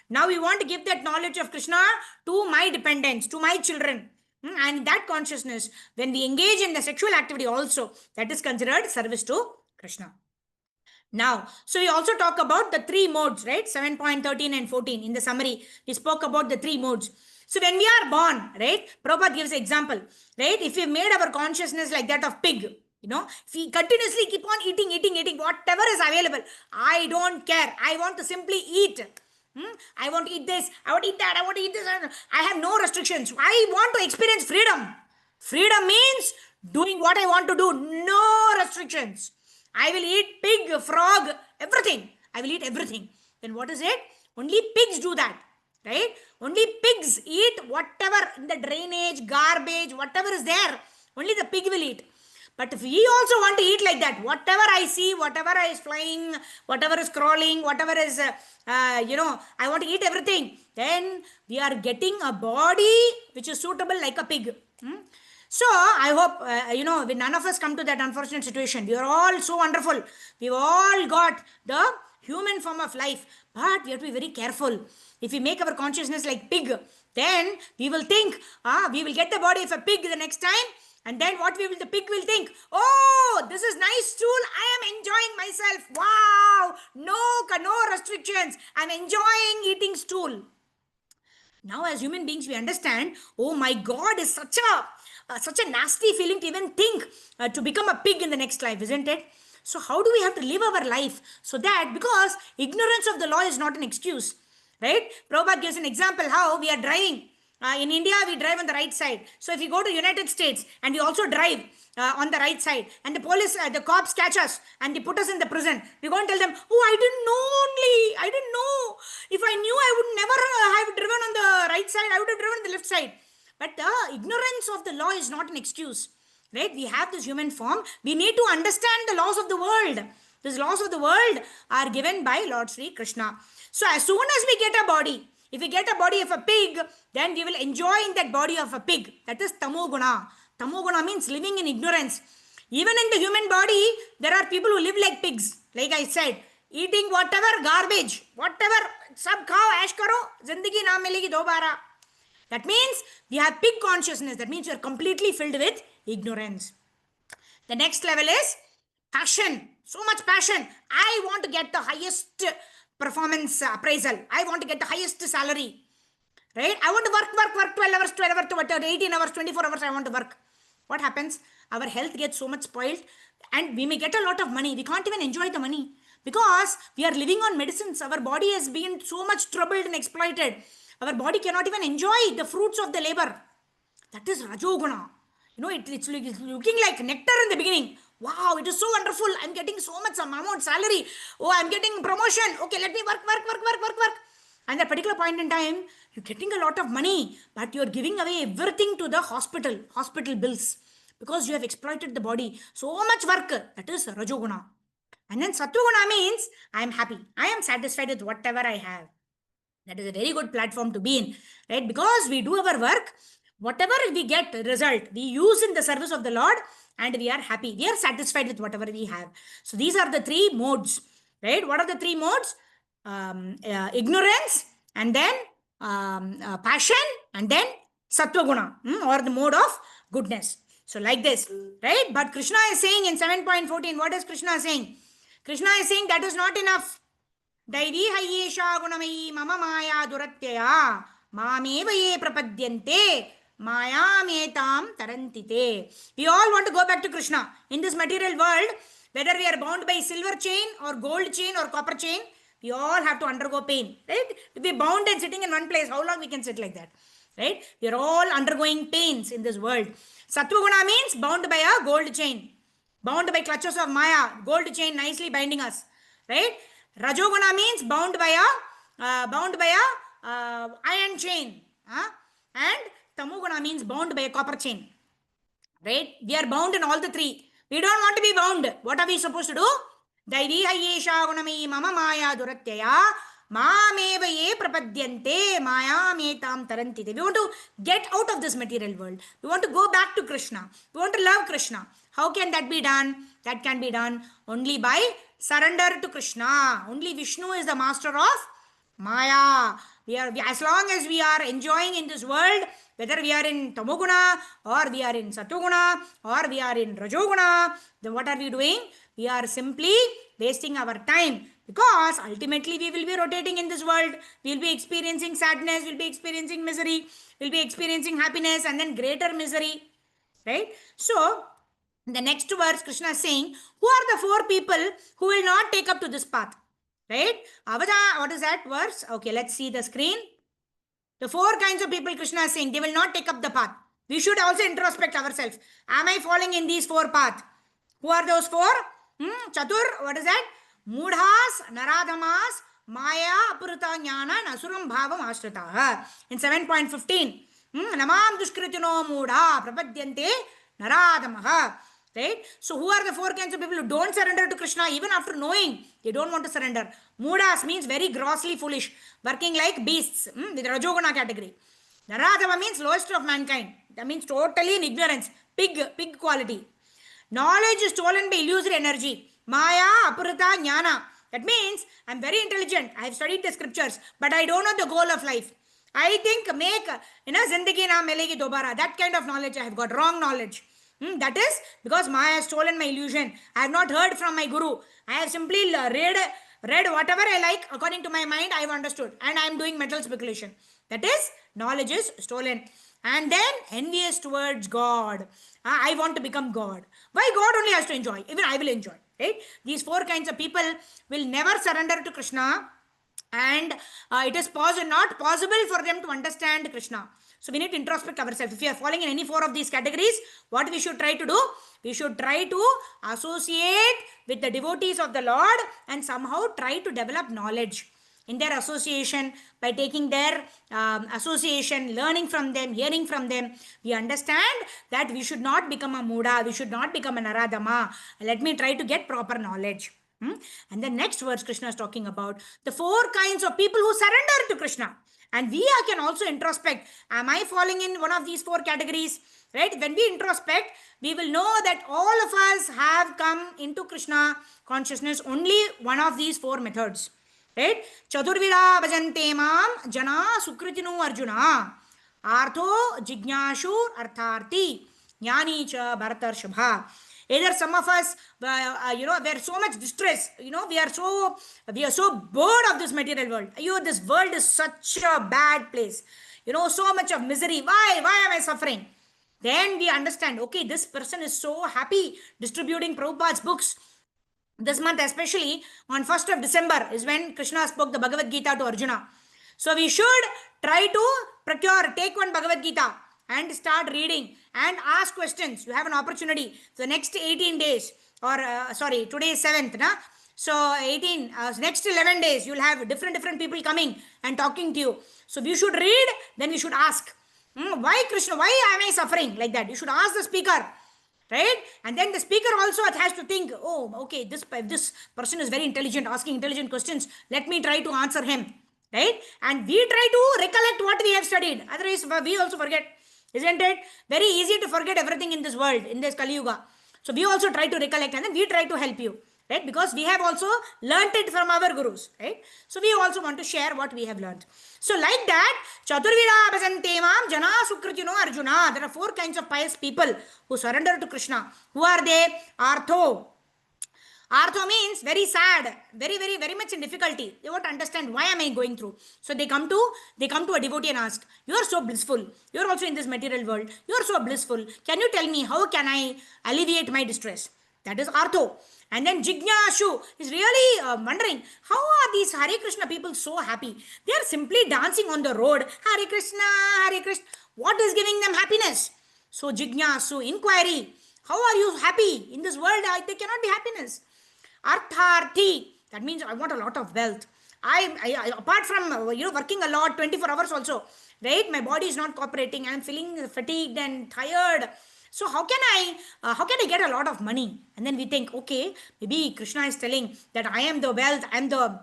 Now we want to give that knowledge of Krishna to my dependents, to my children. And that consciousness, when we engage in the sexual activity also, that is considered service to Krishna. Now, so we also talk about the three modes, right? 7.13 and 14. In the summary, we spoke about the three modes. So when we are born, right? Prabhupada gives an example, right? If we made our consciousness like that of pig, if we continuously keep on eating, whatever is available, I don't care. I want to simply eat. I want to eat this, I want to eat that, I want to eat this. I have no restrictions. I want to experience freedom. Freedom means doing what I want to do. No restrictions. I will eat pig, frog, everything. I will eat everything. Then what is it? Only pigs do that, right? Only pigs eat whatever in the drainage, garbage, whatever is there. Only the pig will eat. But if we also want to eat like that, whatever I see, whatever is flying, whatever is crawling, whatever is, I want to eat everything, then we are getting a body which is suitable like a pig. So I hope, none of us come to that unfortunate situation. We are all so wonderful. We've all got the human form of life, but we have to be very careful. If we make our consciousness like pig, then we will think, we will get the body of a pig the next time. And then the pig will think, oh, this is nice stool. I am enjoying myself. Wow. No restrictions. I'm enjoying eating stool. Now, as human beings, we understand, oh my God, is such a nasty feeling to even think to become a pig in the next life, isn't it? So how do we have to live our life? So that, because ignorance of the law is not an excuse, right? Prabhupada gives an example how we are driving. In India, we drive on the right side. So if you go to United States and we also drive on the right side, and the police, the cops catch us and they put us in the prison, we go and tell them, oh, I didn't know only. I didn't know. If I knew, I would never have driven on the right side. I would have driven on the left side. But the ignorance of the law is not an excuse, right? We have this human form. We need to understand the laws of the world. These laws of the world are given by Lord Sri Krishna. So as soon as we get a body, if we get a body of a pig, then we will enjoy in that body of a pig. That is tamoguna. Tamoguna means living in ignorance. Even in the human body, there are people who live like pigs. Like I said, eating whatever garbage, whatever, sab khao, ash karo, zindagi na milegi dobara. That means we have pig consciousness. That means we are completely filled with ignorance. The next level is passion. So much passion. I want to get the highest performance appraisal. I want to get the highest salary. Right? I want to work 12 hours, 18 hours, 24 hours I want to work. What happens? Our health gets so much spoiled and we may get a lot of money. We can't even enjoy the money because we are living on medicines. Our body has been so much troubled and exploited. Our body cannot even enjoy the fruits of the labor. That is Rajoguna. It's looking like nectar in the beginning. Wow, it is so wonderful. I'm getting so much amount salary. Oh, I'm getting promotion. Okay, let me work. And at a particular point in time, you're getting a lot of money, but you're giving away everything to the hospital bills, because you have exploited the body. So much work. That is Rajoguna. And then Sattva means I am happy. I am satisfied with whatever I have. That is a very good platform to be in, right? Because we do our work, whatever we get result, we use in the service of the Lord, and we are happy. We are satisfied with whatever we have. So these are the three modes, right? What are the three modes? Ignorance, and then passion, and then Sattva Guna, or the mode of goodness. So like this, right? But Krishna is saying in 7.14, what is Krishna saying? Krishna is saying that is not enough. Daivi hayyesha gunamayi mama maya duratyaya mameva ye prapadyante mayametam tarantite. We all want to go back to Krishna. In this material world, whether we are bound by silver chain or gold chain or copper chain, we all have to undergo pain, right? To be bound and sitting in one place, how long we can sit like that? right? We are all undergoing pains in this world. Sattva-guna means bound by a gold chain, bound by clutches of Maya, gold chain nicely binding us, right? Rajoguna means bound by a iron chain, and Tamoguna means bound by a copper chain, right? We are bound in all the three. We don't want to be bound. What are we supposed to do? Daivi hayesha gunami mama maya duratyaya mameva ye prapadyante maya metam tarantite. We want to get out of this material world. We want to go back to Krishna. We want to love Krishna. How can that be done? That can be done only by surrender to Krishna. Only Vishnu is the master of Maya. As long as we are enjoying in this world, whether we are in Tamoguna or we are in Satoguna or we are in Rajoguna, then what are we doing? We are simply wasting our time, because ultimately we will be rotating in this world. We will be experiencing sadness, we will be experiencing misery, we will be experiencing happiness and then greater misery, right? So, the next verse, Krishna is saying, who are the four people who will not take up to this path? Right? Avada, what is that verse? Okay, let's see the screen. The four kinds of people Krishna is saying, they will not take up the path. We should also introspect ourselves. Am I falling in these four paths? Who are those four? Chatur, what is that? Mudhas, Naradhamas, Maya, Apurita Jnana, and Asuram Bhavam Ashritaha. In 7.15, Namam Dushkritino Mudha, Prapadyante, Naradhamaha. Right? So who are the four kinds of people who don't surrender to Krishna even after knowing? They don't want to surrender. Mudas means very grossly foolish, working like beasts, with the Rajoguna category. Naradhava means lowest of mankind. That means totally in ignorance, pig quality. Knowledge is stolen by illusory energy. Maya, Apurita, Jnana. That means I'm very intelligent. I have studied the scriptures, but I don't know the goal of life. I think Zindagi na milegi dobara. That kind of knowledge I have got, wrong knowledge. That is because Maya has stolen my illusion. I have not heard from my Guru. I have simply read whatever I like according to my mind. I have understood, and I am doing mental speculation. That is, knowledge is stolen. And then envious towards God. I want to become God. Why God only has to enjoy? Even I will enjoy. Right? These four kinds of people will never surrender to Krishna, and it is not possible for them to understand Krishna. So we need to introspect ourselves. If we are falling in any four of these categories, what we should try to do? We should try to associate with the devotees of the Lord and somehow try to develop knowledge in their association. By taking their association, learning from them, hearing from them, we understand that we should not become a Muda, we should not become an Aradhama. Let me try to get proper knowledge. And the next verse Krishna is talking about the four kinds of people who surrender to Krishna. And we can also introspect. Am I falling in one of these four categories? Right? When we introspect, we will know that all of us have come into Krishna consciousness only one of these four methods. Right? Chaturvida bhajante mam jana sukritinu arjuna artho jignashu artharti jnani cha bharatarshabha. Either some of us, we are so much distressed. We are so bored of this material world. This world is such a bad place. So much of misery. Why am I suffering? Then we understand, okay, this person is so happy distributing Prabhupada's books. This month, especially on 1st of December, is when Krishna spoke the Bhagavad Gita to Arjuna. So we should try to take one Bhagavad Gita and start reading and ask questions. You have an opportunity. The next 18 days, today is 7th, na? So 18, next 11 days, you'll have different people coming and talking to you. So we should read, then we should ask, why Krishna, why am I suffering like that? You should ask the speaker, right? And then the speaker also has to think, oh, okay, this person is very intelligent, asking intelligent questions. Let me try to answer him, right? And we try to recollect what we have studied. Otherwise, we also forget. Isn't it very easy to forget everything in this world, in this Kali Yuga? So we also try to recollect and then we try to help you, right? Because we have also learnt it from our gurus, right? So we also want to share what we have learnt. So like that, Chaturvida bhajante mam jana sukritino arjuna. There are four kinds of pious people who surrender to Krishna. Who are they? Artho. Artho means very sad, very much in difficulty. They want to understand, why am I going through? So they come to a devotee and ask, you are so blissful. You are also in this material world. You are so blissful. Can you tell me, how can I alleviate my distress? That is Artho. And then Jignashu is really wondering, how are these Hare Krishna people so happy? They are simply dancing on the road. Hare Krishna, Hare Krishna. What is giving them happiness? So Jignashu, inquiry. How are you happy? In this world, there cannot be happiness. Artharthi, that means I want a lot of wealth. I apart from working a lot, 24 hours also, right? My body is not cooperating. I'm feeling fatigued and tired. So how can I get a lot of money? And then we think, okay, maybe Krishna is telling that I am the wealth. I'm the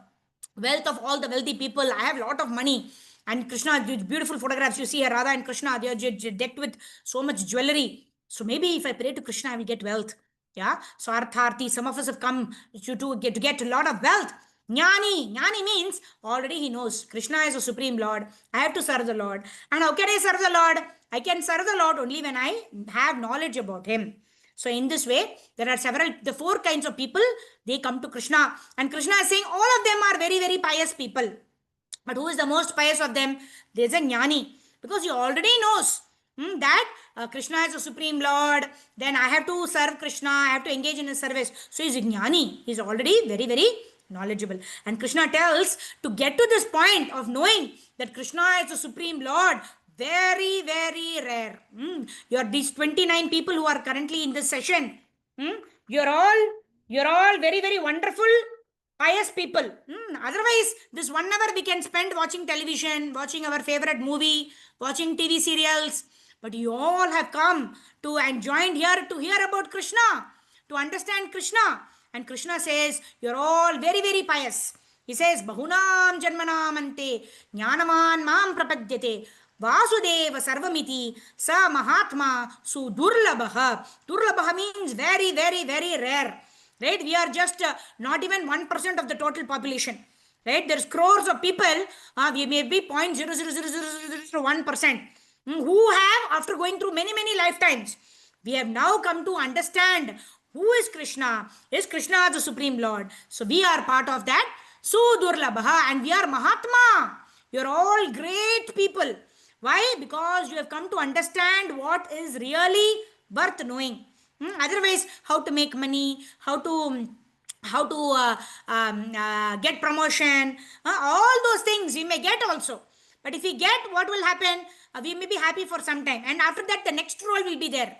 wealth of all the wealthy people. I have a lot of money. And Krishna, beautiful photographs you see here, Radha and Krishna, they are decked with so much jewelry. So maybe if I pray to Krishna, I will get wealth. Yeah. So Artharthi, some of us have come to get a lot of wealth. Jnani means already he knows Krishna is a supreme Lord. I have to serve the Lord. And how can I serve the Lord? I can serve the Lord only when I have knowledge about him. So in this way, there are the 4 kinds of people, they come to Krishna. And Krishna is saying all of them are very, very pious people. But who is the most pious of them? There is a Jnani. Because he already knows that Krishna is the supreme Lord. Then I have to serve Krishna. I have to engage in his service. So he is a Jnani. He is already very, very knowledgeable. And Krishna tells to get to this point of knowing that Krishna is the supreme Lord, very, very rare. You are these 29 people who are currently in this session. You're all very, very wonderful, pious people. Otherwise, this 1 hour we can spend watching television, watching our favorite movie, watching TV serials. But you all have come to and joined here to hear about Krishna, to understand Krishna. And Krishna says, you're all very, very pious. He says, Bahunam Janmanam Ante Jnanaman Mam Prapadyate Vasudeva Sarvamiti Sa Mahatma Su Durlabaha. Durlabaha means very, very, very rare. Right? We are just not even 1% of the total population. Right? There's crores of people. We may be 0.00001%. Who have, after going through many, many lifetimes, we have now come to understand who is Krishna. Is Krishna the Supreme Lord? So we are part of that. Sudurlabha, and we are Mahatma. You're all great people. Why? Because you have come to understand what is really worth knowing. Otherwise, how to make money, how to get promotion, all those things we may get also. But if we get, what will happen? We may be happy for some time. And after that, the next role will be there.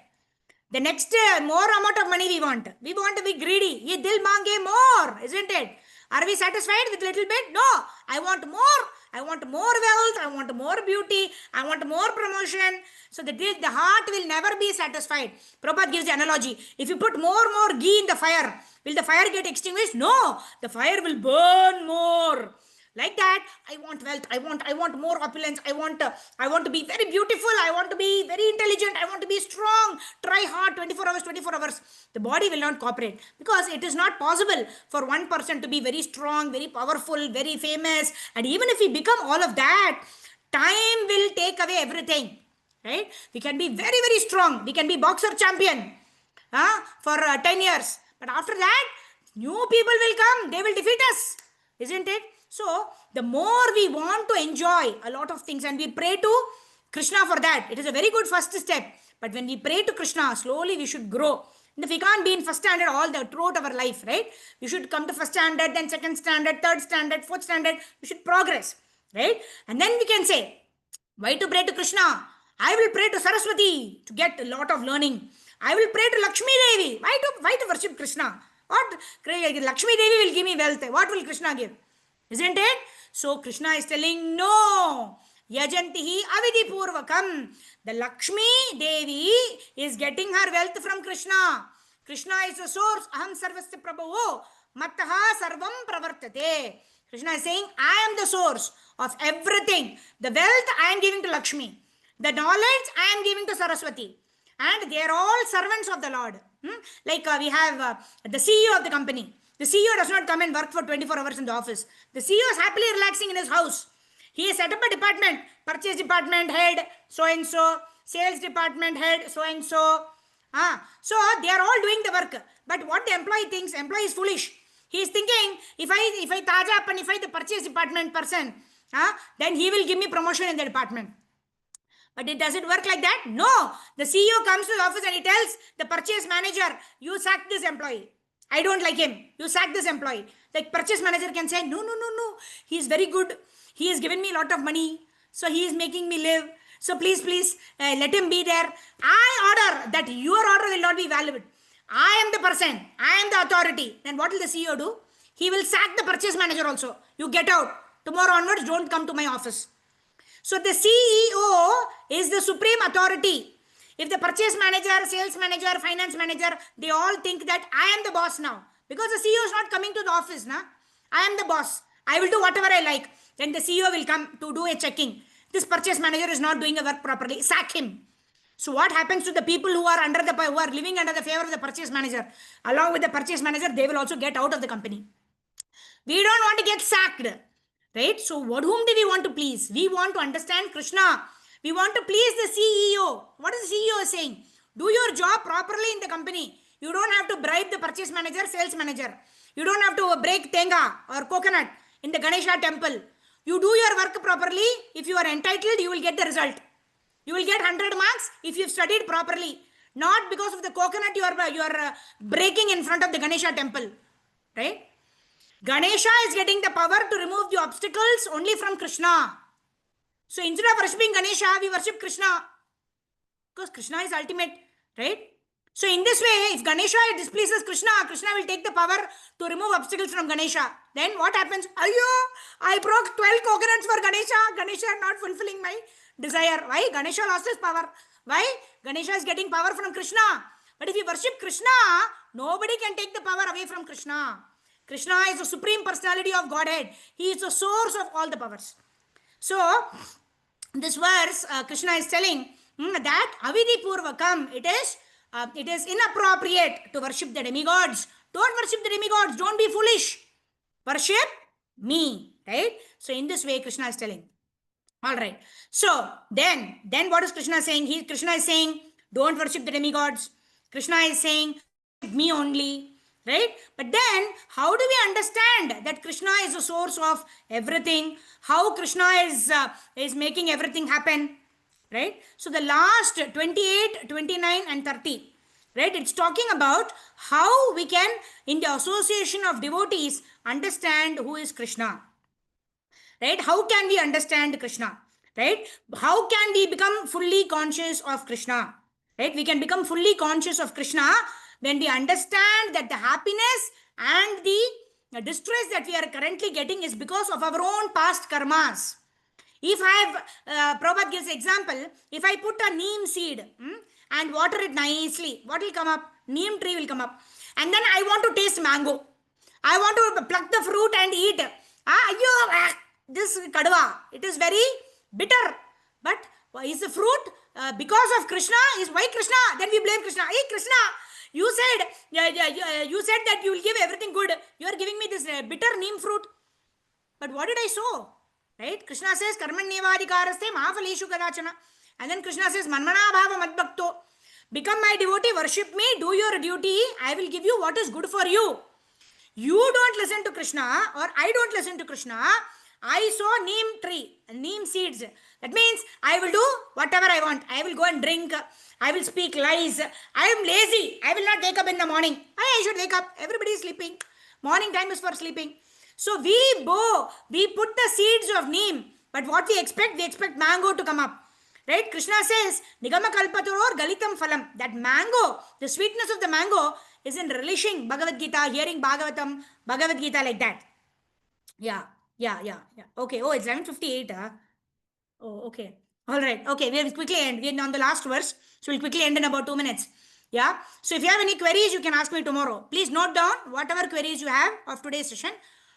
The next more amount of money we want. We want to be greedy. Ye dil mange more, isn't it? Are we satisfied with little bit? No. I want more. I want more wealth. I want more beauty. I want more promotion. So the heart will never be satisfied. Prabhupada gives the analogy. If you put more ghee in the fire, will the fire get extinguished? No. The fire will burn more. Like that, I want wealth, I want more opulence, I want to be very beautiful, I want to be very intelligent, I want to be strong, try hard, 24 hours. The body will not cooperate because it is not possible for one person to be very strong, very powerful, very famous. And even if we become all of that, time will take away everything. Right? We can be very, very strong. We can be boxer champion for 10 years. But after that, new people will come. They will defeat us. Isn't it? So, the more we want to enjoy a lot of things and we pray to Krishna for that, it is a very good first step. But when we pray to Krishna, slowly we should grow. And if we can't be in first standard throughout our life, right? We should come to first standard, then second standard, third standard, fourth standard. We should progress, right? And then we can say, why to pray to Krishna? I will pray to Saraswati to get a lot of learning. I will pray to Lakshmi Devi. Why to worship Krishna? What? Lakshmi Devi will give me wealth. What will Krishna give? Isn't it? So Krishna is telling, no. Yajantihi avidhi purvakam. The Lakshmi Devi is getting her wealth from Krishna. Krishna is the source. Aham sarvasya prabhavo. Mattaha sarvam pravartate. Krishna is saying, I am the source of everything. The wealth I am giving to Lakshmi. The knowledge I am giving to Saraswati. And they are all servants of the Lord. Like we have the CEO of the company. The CEO does not come and work for 24 hours in the office. The CEO is happily relaxing in his house. He has set up a department, purchase department head, so-and-so, sales department head, so-and-so. So they are all doing the work. But what the employee thinks, employee is foolish. He is thinking, if I taja up and if I the purchase department person, then he will give me promotion in the department. But does it work like that? No. The CEO comes to the office and he tells the purchase manager, you sack this employee. I don't like him. You sack this employee. The purchase manager can say, no, no, no, no. He is very good. He has given me a lot of money. So he is making me live. So please, please, let him be there. I order that your order will not be valid. I am the person. I am the authority. Then what will the CEO do? He will sack the purchase manager also. You get out. Tomorrow onwards, don't come to my office. So the CEO is the supreme authority. If the purchase manager, sales manager, finance manager, they all think that I am the boss now. Because the CEO is not coming to the office. Na? I am the boss. I will do whatever I like. Then the CEO will come to do a checking. This purchase manager is not doing a work properly. Sack him. So what happens to the people who are living under the favor of the purchase manager? Along with the purchase manager, they will also get out of the company. We don't want to get sacked. Right? So whom do we want to please? We want to understand Krishna. We want to please the CEO. What is the CEO saying? Do your job properly in the company. You don't have to bribe the purchase manager, sales manager. You don't have to break tenga or coconut in the Ganesha temple. You do your work properly. If you are entitled, you will get the result. You will get 100 marks if you have studied properly. Not because of the coconut you are breaking in front of the Ganesha temple. Right? Ganesha is getting the power to remove the obstacles only from Krishna. So instead of worshipping Ganesha, we worship Krishna. Because Krishna is ultimate, right? So in this way, if Ganesha displeases Krishna, Krishna will take the power to remove obstacles from Ganesha. Then what happens? Ayyo, I broke 12 coconuts for Ganesha. Ganesha is not fulfilling my desire. Why? Ganesha lost his power. Why? Ganesha is getting power from Krishna. But if you worship Krishna, nobody can take the power away from Krishna. Krishna is the supreme personality of Godhead. He is the source of all the powers. So, this verse, Krishna is telling that avidhi purvakam, it is inappropriate to worship the demigods. Don't worship the demigods. Don't be foolish. Worship me. Right? So, in this way, Krishna is telling. All right. So, then what is Krishna saying? Krishna is saying, don't worship the demigods. Krishna is saying, me only. Right? But then, how do we understand that Krishna is the source of everything? How Krishna is making everything happen? Right? So, the last 28, 29 and 30. Right? It's talking about how we can, in the association of devotees, understand who is Krishna. Right? How can we understand Krishna? Right? How can we become fully conscious of Krishna? Right? We can become fully conscious of Krishna when we understand that the happiness and the distress that we are currently getting is because of our own past karmas. If I have, Prabhupada gives example, if I put a neem seed and water it nicely, what will come up? Neem tree will come up. And then I want to taste mango. I want to pluck the fruit and eat. This kadwa, it is very bitter. But is the fruit because of Krishna? Is why Krishna? Then we blame Krishna. Hey Krishna, you said that you will give everything good. You are giving me this bitter neem fruit. But what did I sow? Right? Krishna says, Karmanyevadikaraste mahaphaleshu kadachana. And then Krishna says, Manmana bhava madbhakto. Become my devotee, worship me, do your duty. I will give you what is good for you. You don't listen to Krishna or I don't listen to Krishna. I saw neem tree, neem seeds. That means I will do whatever I want. I will go and drink. I will speak lies. I am lazy. I will not wake up in the morning. I should wake up. Everybody is sleeping. Morning time is for sleeping. So we put the seeds of neem. But what we expect mango to come up. Right? Krishna says, Nigama kalpaturor galitam phalam. That mango, the sweetness of the mango is in relishing Bhagavad Gita, hearing Bhagavatam, Bhagavad Gita like that. Yeah. Okay. Oh, it's 11:58. Oh, okay. All right. Okay. We'll quickly end. We're on the last verse. So we'll quickly end in about 2 minutes. Yeah. So if you have any queries, you can ask me tomorrow. Please note down whatever queries you have of today's session.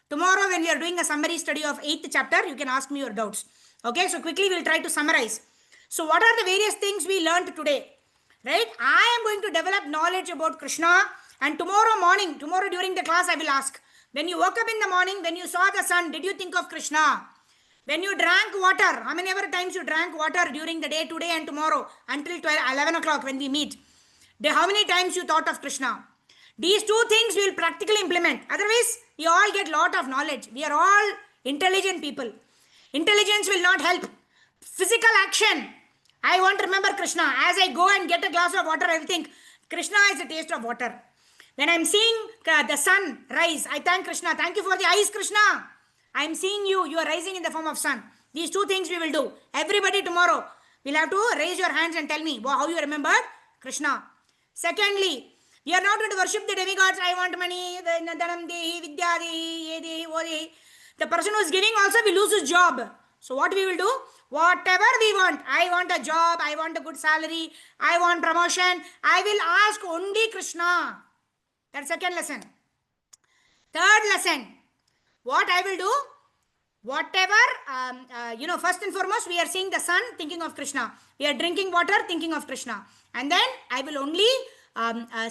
Tomorrow, when we are doing a summary study of 8th chapter, you can ask me your doubts. Okay. So quickly, we'll try to summarize. So what are the various things we learned today? Right? I am going to develop knowledge about Krishna. And tomorrow during the class, I will ask. When you woke up in the morning, when you saw the sun, did you think of Krishna? When you drank water, how many ever times you drank water during the day, today and tomorrow, until 11 o'clock when we meet? How many times you thought of Krishna? These two things we will practically implement. Otherwise, we all get lot of knowledge. We are all intelligent people. Intelligence will not help. Physical action I want to remember Krishna. As I go and get a glass of water, I will think, Krishna is the taste of water. When I'm seeing the sun rise, I thank Krishna. Thank you for the eyes, Krishna. I'm seeing you. You are rising in the form of sun. These two things we will do. Everybody tomorrow will have to raise your hands and tell me how you remembered Krishna. Secondly, we are not going to worship the demigods. I want money. Dhanam dehi, vidya dehi, ye dehi, wo dehi. The person who is giving also will lose his job. So what we will do? Whatever we want. I want a job. I want a good salary. I want promotion. I will ask only Krishna. That's second lesson. Third lesson. What I will do? Whatever, first and foremost, we are seeing the sun, thinking of Krishna. We are drinking water, thinking of Krishna. And then I will only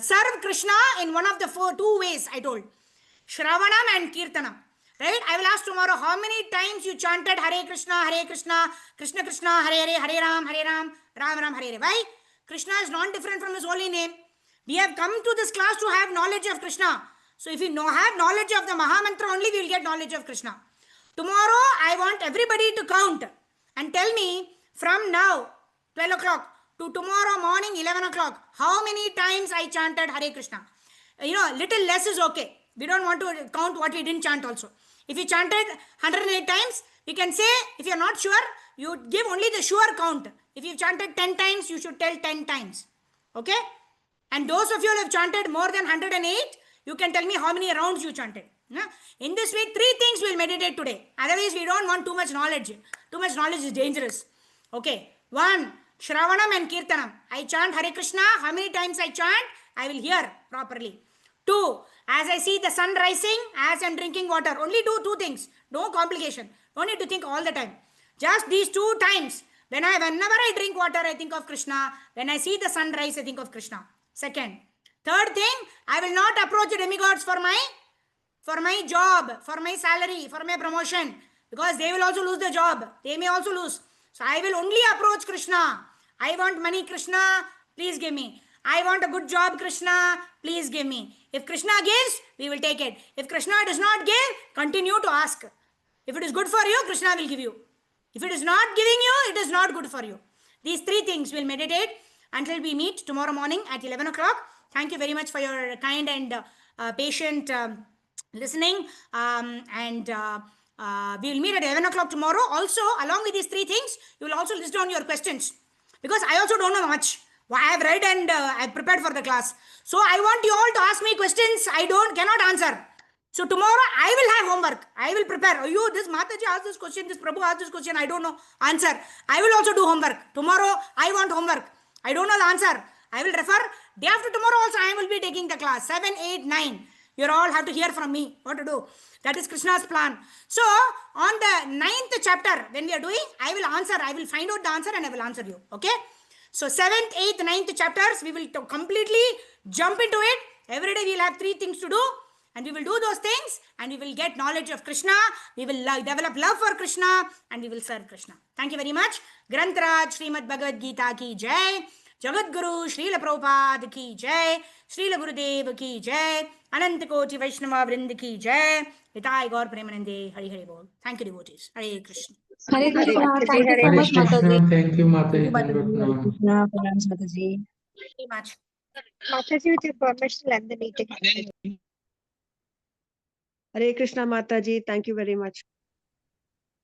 serve Krishna in one of the two ways I told. Shravanam and Kirtanam. Right? I will ask tomorrow how many times you chanted Hare Krishna, Krishna Krishna, Hare Hare, Hare Ram, Ram Ram, Hare Hare. Why? Krishna is not different from his holy name. We have come to this class to have knowledge of Krishna. So if we have knowledge of the Maha Mantra only, we will get knowledge of Krishna. Tomorrow, I want everybody to count and tell me from now, 12 o'clock, to tomorrow morning, 11 o'clock, how many times I chanted Hare Krishna. Little less is okay. We don't want to count what we didn't chant also. If you chanted 108 times, you can say, if you're not sure, you give only the sure count. If you've chanted 10 times, you should tell 10 times. Okay? And those of you who have chanted more than 108, you can tell me how many rounds you chanted. In this way, 3 things we'll meditate today. Otherwise, we don't want too much knowledge. Too much knowledge is dangerous. Okay. 1, Shravanam and Kirtanam. I chant Hare Krishna. How many times I chant? I will hear properly. 2, as I see the sun rising, as I'm drinking water. Only do 2 things. No complication. Don't need to think all the time. Just these 2 times. Whenever I drink water, I think of Krishna. When I see the sun rise, I think of Krishna. Second. Third thing, I will not approach the demigods for my job, for my salary, for my promotion, because they will also lose the job. They may also lose. So I will only approach Krishna. I want money, Krishna, please give me. I want a good job, Krishna, please give me. If Krishna gives, we will take it. If Krishna does not give, continue to ask. If it is good for you, Krishna will give you. If it is not giving you, it is not good for you. These 3 things we'll meditate until we meet tomorrow morning at 11 o'clock. Thank you very much for your kind and patient listening. We will meet at 11 o'clock tomorrow. Also, along with these 3 things, you will also list down your questions. Because I also don't know much. I have read and I have prepared for the class. So I want you all to ask me questions I cannot answer. So tomorrow I will have homework. I will prepare. Oh, this Mataji asked this question, this Prabhu asked this question, I don't know answer. I will also do homework. Tomorrow I want homework. I don't know the answer. I will refer. Day after tomorrow also I will be taking the class. 7, 8, 9. You all have to hear from me what to do. That is Krishna's plan. So on the 9th chapter, when we are doing, I will answer. I will find out the answer and I will answer you. Okay. So 7th, 8th, 9th chapters, we will completely jump into it. Every day we will have 3 things to do. And we will do those things and we will get knowledge of Krishna. We will develop love for Krishna and we will serve Krishna. Thank you very much. Grantaraj Srimad Bhagavad Gita ki jai. Jagat Guru Srila Prabhupada ki jai. Srila Gurudev ki jai. Anant Koti Vaishnava Vrind ki jai. Hitai Gaur Premanande. Hari Hari Bol. Thank you, devotees. Hare Krishna. Hare Krishna. Thank you so much, Mataji. Thank you, Mataji. Hare Krishna. Pranams, Mataji. Very much. Mataji, with your permission, will end the meeting. Hare Krishna, Mataji. Thank you very much.